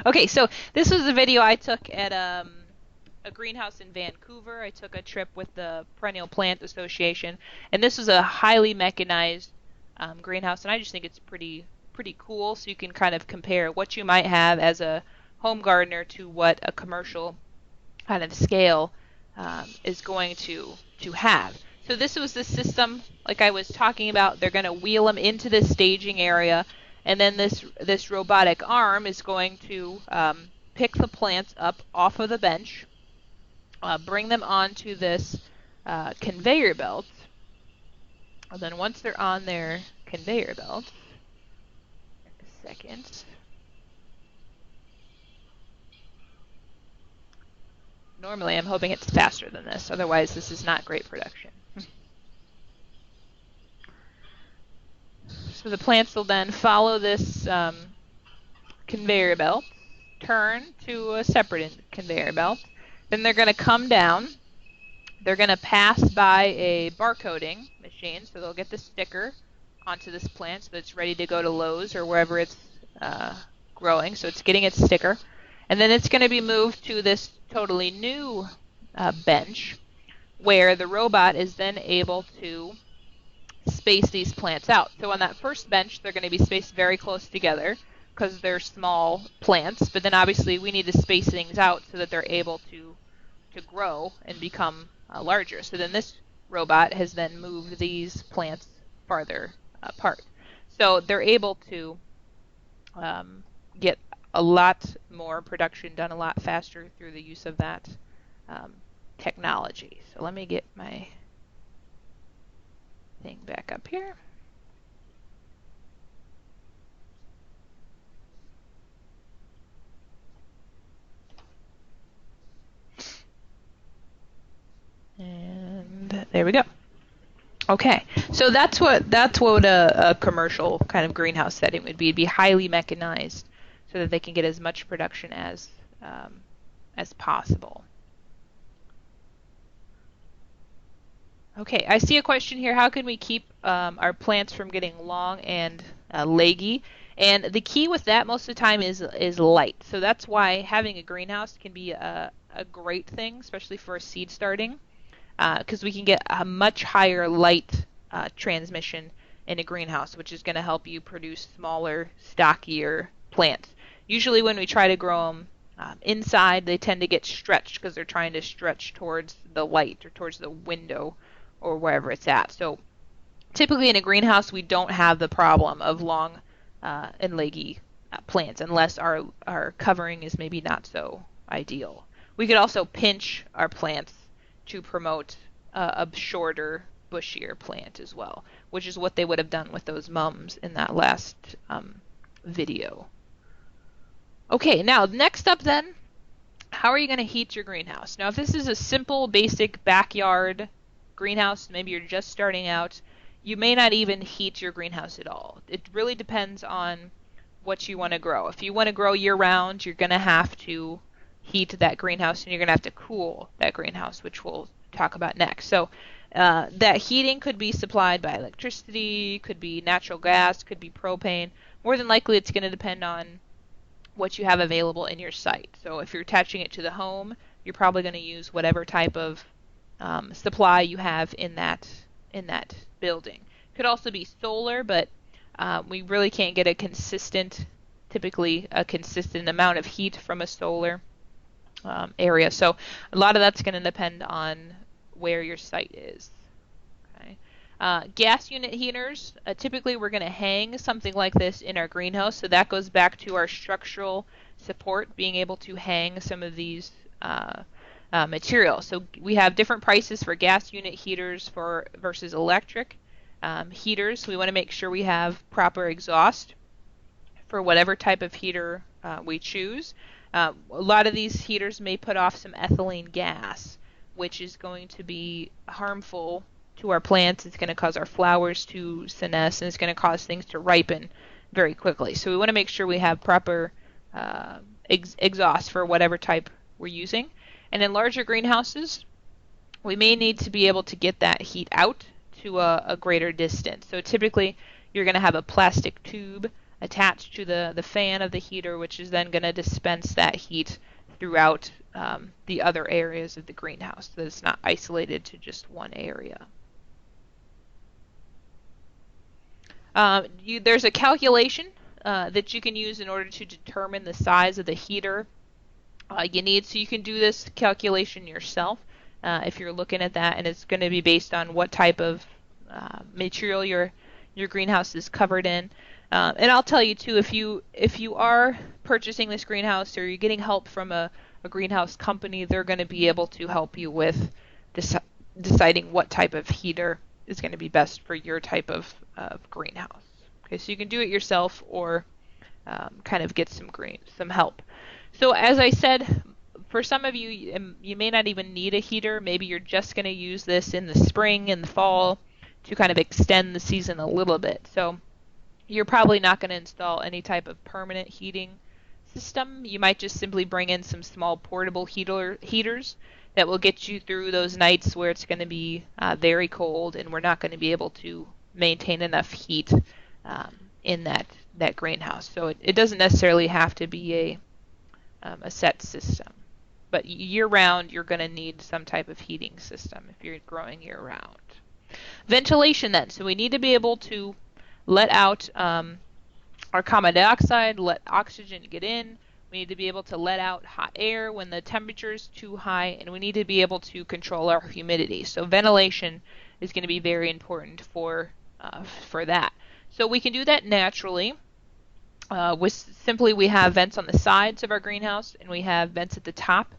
Okay, so this was a video I took at a greenhouse in Vancouver. I took a trip with the Perennial Plant Association, and this was a highly mechanized greenhouse, and I just think it's pretty cool. So you can kind of compare what you might have as a home gardener to what a commercial kind of scale is going to have. So this was the system, like I was talking about. They're going to wheel them into this staging area, and then this robotic arm is going to pick the plants up off of the bench, bring them onto this conveyor belt, and then once they're on their conveyor belt, a second. Normally I'm hoping it's faster than this, otherwise this is not great production. So the plants will then follow this conveyor belt, turn to a separate conveyor belt. Then they're going to come down. They're going to pass by a barcoding machine, so they'll get the sticker onto this plant so that it's ready to go to Lowe's or wherever it's growing. So it's getting its sticker. And then it's going to be moved to this totally new bench where the robot is then able to space these plants out. So on that first bench, they're going to be spaced very close together because they're small plants, but then obviously we need to space things out so that they're able to grow and become larger. So then this robot has then moved these plants farther part. So they're able to get a lot more production done a lot faster through the use of that technology. So let me get my thing back up here. And there we go. Okay, so that's what a commercial kind of greenhouse setting would be. It'd be highly mechanized, so that they can get as much production as possible. Okay, I see a question here. How can we keep our plants from getting long and leggy? And the key with that most of the time is light. So that's why having a greenhouse can be a great thing, especially for seed starting, because we can get a much higher light transmission in a greenhouse, which is going to help you produce smaller, stockier plants. Usually when we try to grow them inside, they tend to get stretched because they're trying to stretch towards the light or towards the window or wherever it's at. So typically in a greenhouse, we don't have the problem of long and leggy plants unless our covering is maybe not so ideal. We could also pinch our plants to promote a shorter, bushier plant as well, which is what they would have done with those mums in that last video. Okay, now next up then, how are you going to heat your greenhouse? Now if this is a simple, basic backyard greenhouse, maybe you're just starting out, you may not even heat your greenhouse at all. It really depends on what you want to grow. If you want to grow year-round, you're going to have to heat that greenhouse, and you're going to have to cool that greenhouse, which we'll talk about next. So that heating could be supplied by electricity, could be natural gas, could be propane. More than likely, it's going to depend on what you have available in your site. So if you're attaching it to the home, you're probably going to use whatever type of supply you have in that building. Could also be solar, but we really can't get typically a consistent amount of heat from a solar area. So a lot of that's going to depend on where your site is. Okay. Gas unit heaters, typically we're going to hang something like this in our greenhouse. So that goes back to our structural support, being able to hang some of these materials. So we have different prices for gas unit heaters versus electric heaters. We want to make sure we have proper exhaust for whatever type of heater we choose. A lot of these heaters may put off some ethylene gas, which is going to be harmful to our plants. It's going to cause our flowers to senesce, and it's going to cause things to ripen very quickly. So we want to make sure we have proper exhaust for whatever type we're using. And in larger greenhouses, we may need to be able to get that heat out to a greater distance. So typically, you're going to have a plastic tube attached to the fan of the heater, which is then going to dispense that heat throughout the other areas of the greenhouse, so that it's not isolated to just one area. There's a calculation that you can use in order to determine the size of the heater you need. So you can do this calculation yourself if you're looking at that, and it's going to be based on what type of material your greenhouse is covered in. And I'll tell you too, if you are purchasing this greenhouse or you're getting help from a greenhouse company, they're going to be able to help you with deciding what type of heater is going to be best for your type of greenhouse. Okay, so you can do it yourself or kind of get some help. So as I said, for some of you, you may not even need a heater. Maybe you're just going to use this in the spring and the fall to kind of extend the season a little bit. So you're probably not going to install any type of permanent heating system. You might just simply bring in some small portable heaters that will get you through those nights where it's going to be very cold and we're not going to be able to maintain enough heat in that greenhouse. So it doesn't necessarily have to be a set system. But year-round, you're going to need some type of heating system if you're growing year-round. Ventilation then. So we need to be able to let out our carbon dioxide, let oxygen get in. We need to be able to let out hot air when the temperature is too high, and we need to be able to control our humidity. So ventilation is going to be very important for that. So we can do that naturally. We have vents on the sides of our greenhouse, and we have vents at the top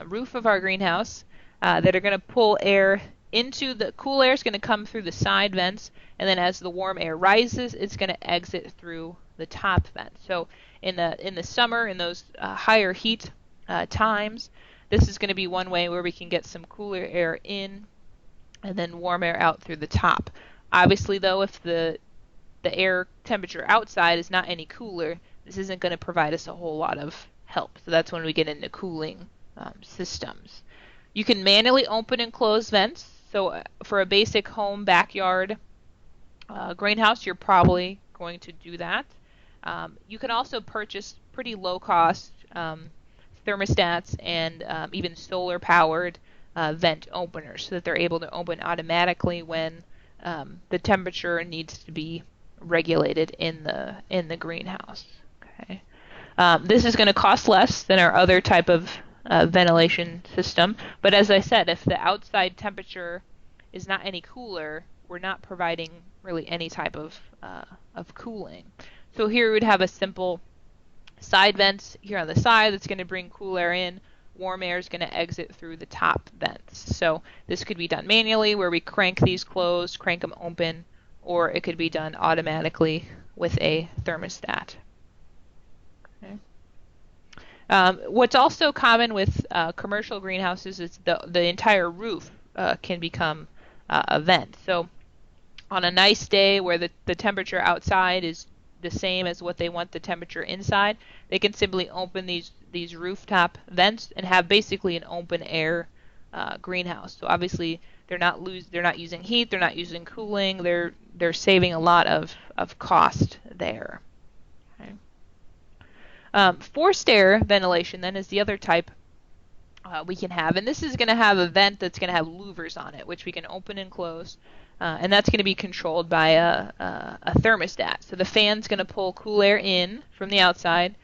roof of our greenhouse that are going to pull air into the cool air is going to come through the side vents, and then as the warm air rises, it's going to exit through the top vent. So in the summer, in those higher heat times, this is going to be one way where we can get some cooler air in and then warm air out through the top. Obviously, though, if the air temperature outside is not any cooler, this isn't going to provide us a whole lot of help. So that's when we get into cooling systems. You can manually open and close vents. So for a basic home backyard greenhouse, you're probably going to do that. You can also purchase pretty low-cost thermostats and even solar-powered vent openers so that they're able to open automatically when the temperature needs to be regulated in the greenhouse. Okay. This is going to cost less than our other type of ventilation system, but as I said, if the outside temperature is not any cooler, we're not providing really any type of cooling. So here we would have a simple side vent here on the side that's going to bring cool air in. Warm air is going to exit through the top vents. So this could be done manually where we crank these closed, crank them open, or it could be done automatically with a thermostat. Okay. What's also common with commercial greenhouses is the entire roof can become a vent. So on a nice day where the temperature outside is the same as what they want the temperature inside, they can simply open these rooftop vents and have basically an open air greenhouse. So obviously they're not using heat, they're not using cooling, they're saving a lot of cost there. Okay. Forced air ventilation then is the other type we can have, and this is going to have a vent that's going to have louvers on it, which we can open and close. And that's going to be controlled by a thermostat. So the fan's going to pull cool air in from the outside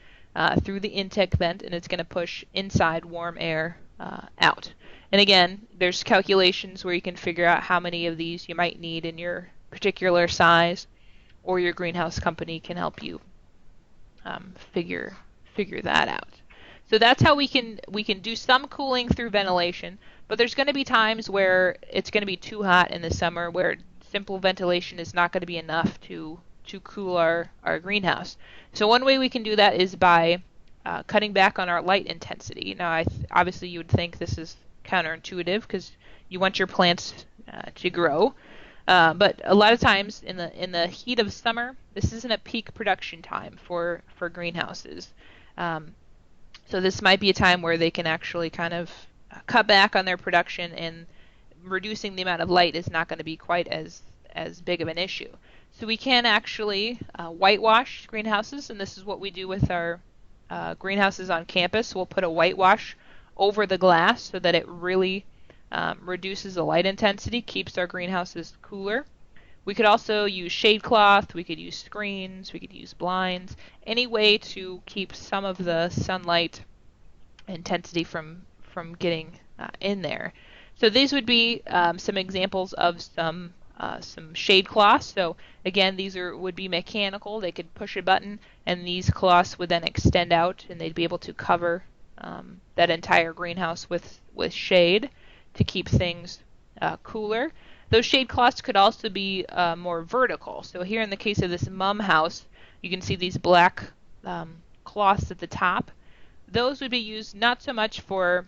through the intake vent, and it's going to push inside warm air out. And again, there's calculations where you can figure out how many of these you might need in your particular size, or your greenhouse company can help you figure that out. So that's how we can do some cooling through ventilation. But there's going to be times where it's going to be too hot in the summer where simple ventilation is not going to be enough to cool our greenhouse. So one way we can do that is by cutting back on our light intensity. Now, obviously you would think this is counterintuitive because you want your plants to grow. But a lot of times in the heat of summer, this isn't a peak production time for greenhouses. So this might be a time where they can actually kind of cut back on their production, and reducing the amount of light is not going to be quite as big of an issue. So we can actually whitewash greenhouses, and this is what we do with our greenhouses on campus. We'll put a whitewash over the glass so that it really reduces the light intensity, keeps our greenhouses cooler. We could also use shade cloth, we could use screens, we could use blinds, any way to keep some of the sunlight intensity from getting in there. So these would be some examples of some shade cloths. So again, these would be mechanical. They could push a button, and these cloths would then extend out, and they'd be able to cover that entire greenhouse with shade to keep things cooler. Those shade cloths could also be more vertical. So here in the case of this mum house, you can see these black cloths at the top. Those would be used not so much for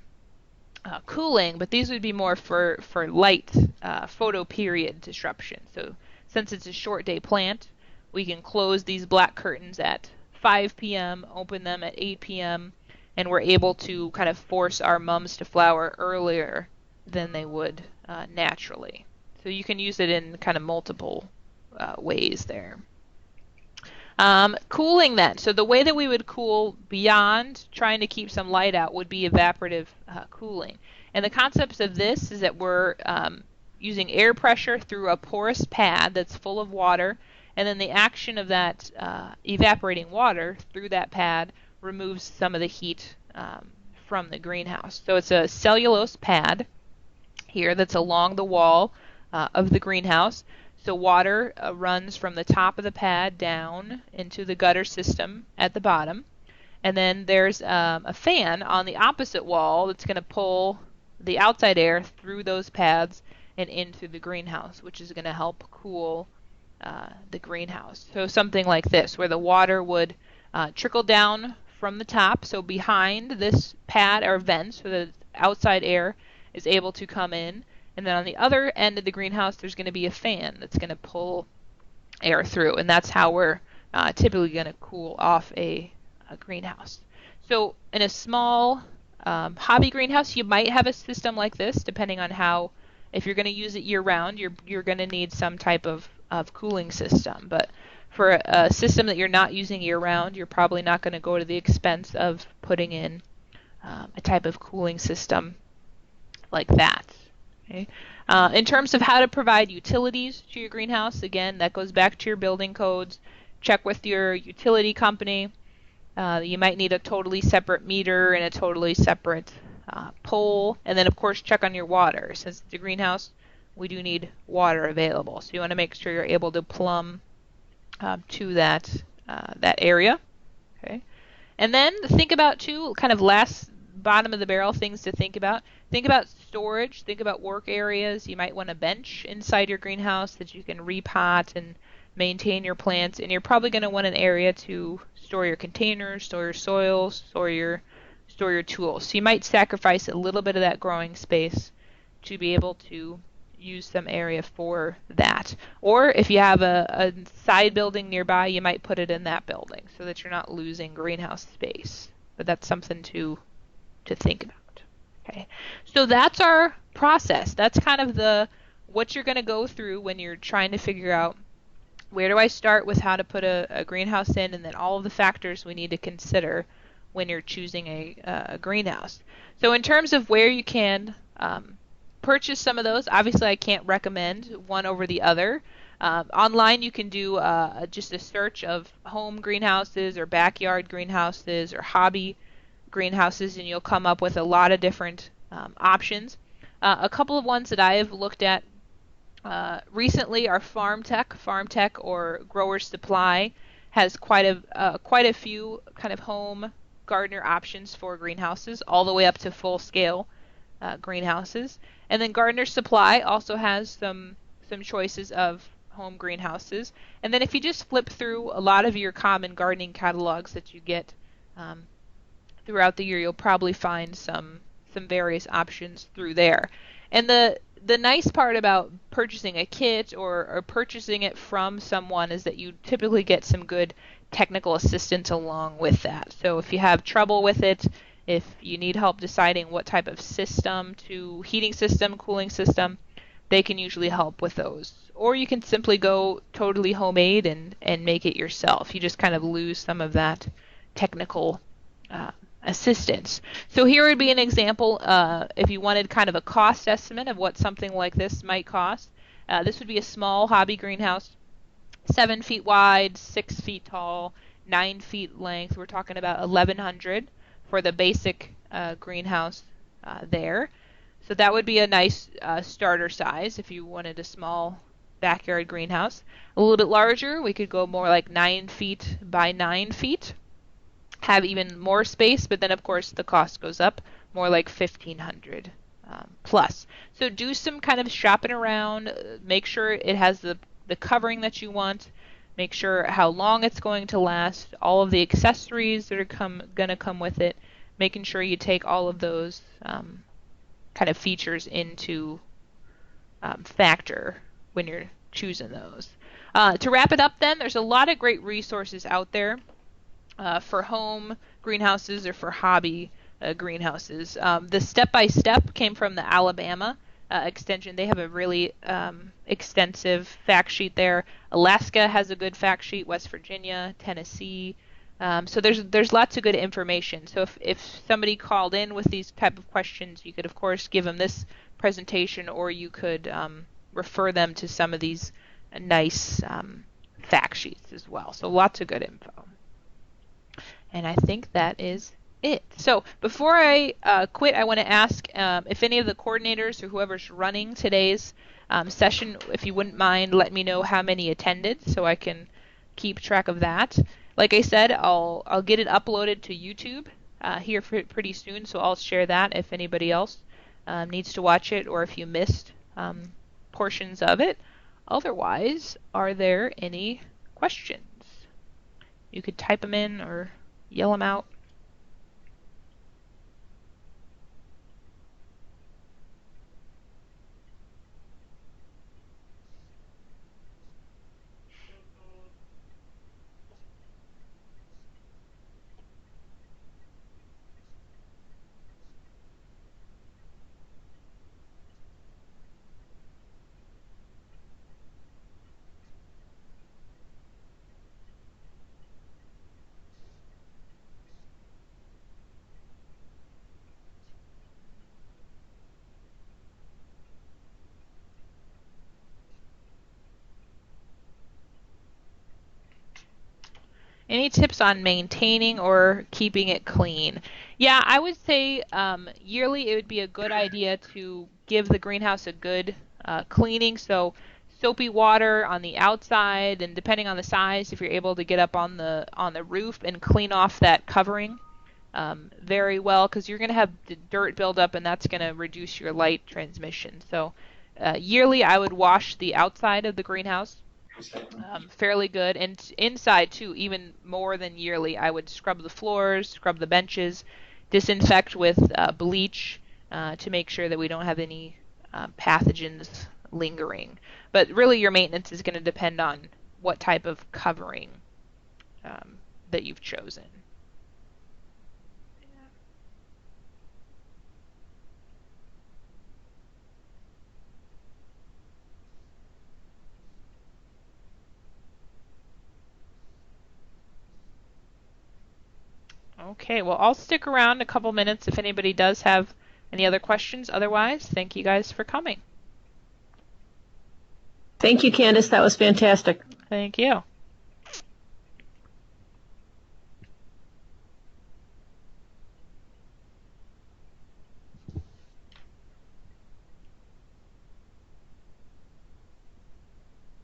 cooling, but these would be more for light photo period disruption. So since it's a short day plant, we can close these black curtains at 5 p.m., open them at 8 p.m., and we're able to kind of force our mums to flower earlier than they would naturally. So you can use it in kind of multiple ways there. Cooling then. So the way that we would cool beyond trying to keep some light out would be evaporative cooling. And the concepts of this is that we're using air pressure through a porous pad that's full of water, and then the action of that evaporating water through that pad removes some of the heat from the greenhouse. So it's a cellulose pad here that's along the wall of the greenhouse. So water runs from the top of the pad down into the gutter system at the bottom. And then there's a fan on the opposite wall that's going to pull the outside air through those pads and into the greenhouse, which is going to help cool the greenhouse. So something like this, where the water would trickle down from the top, so behind this pad are vents so that outside air is able to come in. And then on the other end of the greenhouse, there's going to be a fan that's going to pull air through. And that's how we're typically going to cool off a greenhouse. So in a small hobby greenhouse, you might have a system like this, depending on how, if you're going to use it year-round, you're going to need some type of cooling system. But for a system that you're not using year-round, you're probably not going to go to the expense of putting in a type of cooling system like that. Okay? In terms of how to provide utilities to your greenhouse, again, that goes back to your building codes. Check with your utility company. You might need a totally separate meter and a totally separate pole. And then, of course, check on your water. Since it's a greenhouse, we do need water available. So you want to make sure you're able to plumb to that area. Okay. And then think about, too, kind of last bottom of the barrel things to think about. Think about storage. Think about work areas. You might want a bench inside your greenhouse that you can repot and maintain your plants. And you're probably going to want an area to store your containers, store your soil, store your tools. So you might sacrifice a little bit of that growing space to be able to use some area for that. Or if you have a side building nearby, you might put it in that building so that you're not losing greenhouse space. But that's something to think about. Okay. So that's our process. That's kind of what you're going to go through when you're trying to figure out where do I start with how to put a greenhouse in, and then all of the factors we need to consider when you're choosing a greenhouse. So in terms of where you can purchase some of those, obviously I can't recommend one over the other. Online you can do just a search of home greenhouses or backyard greenhouses or hobby greenhouses, and you'll come up with a lot of different options. A couple of ones that I have looked at recently are FarmTech or Growers Supply has quite a few kind of home gardener options for greenhouses, all the way up to full-scale greenhouses. And then Gardener Supply also has some choices of home greenhouses. And then if you just flip through a lot of your common gardening catalogs that you get throughout the year, you'll probably find some various options through there. And the nice part about purchasing a kit or purchasing it from someone is that you typically get some good technical assistance along with that. So if you have trouble with it, if you need help deciding what type of heating system, cooling system, they can usually help with those. Or you can simply go totally homemade and make it yourself. You just kind of lose some of that technical assistance. So here would be an example if you wanted kind of a cost estimate of what something like this might cost. This would be a small hobby greenhouse, 7 feet wide, 6 feet tall, 9 feet length. We're talking about $1,100 for the basic greenhouse there. So that would be a nice starter size if you wanted a small backyard greenhouse. A little bit larger, we could go more like 9 feet by 9 feet. Have even more space, but then of course the cost goes up, more like $1,500 plus. So do some kind of shopping around, make sure it has the covering that you want, make sure how long it's going to last, all of the accessories that are going to come with it, making sure you take all of those kind of features into factor when you're choosing those. To wrap it up then, there's a lot of great resources out there for home greenhouses or for hobby greenhouses. The step-by-step came from the Alabama extension. They have a really extensive fact sheet there. Alaska has a good fact sheet, West Virginia, Tennessee. So there's lots of good information. So if somebody called in with these type of questions, you could of course give them this presentation, or you could refer them to some of these nice fact sheets as well. So lots of good info. And I think that is it. So before I quit, I want to ask if any of the coordinators or whoever's running today's session, if you wouldn't mind, let me know how many attended so I can keep track of that. Like I said, I'll get it uploaded to YouTube here pretty soon, so I'll share that if anybody else needs to watch it or if you missed portions of it. Otherwise, are there any questions? You could type them in or yell them out. Any tips on maintaining or keeping it clean? Yeah, I would say yearly it would be a good idea to give the greenhouse a good cleaning. So soapy water on the outside, and depending on the size, if you're able to get up on the roof and clean off that covering very well, because you're going to have the dirt build up, and that's going to reduce your light transmission. So yearly, I would wash the outside of the greenhouse fairly good. And inside, too, even more than yearly, I would scrub the floors, scrub the benches, disinfect with bleach to make sure that we don't have any pathogens lingering. But really, your maintenance is going to depend on what type of covering that you've chosen. Okay, well, I'll stick around a couple minutes if anybody does have any other questions. Otherwise, thank you guys for coming. Thank you, Candice. That was fantastic. Thank you.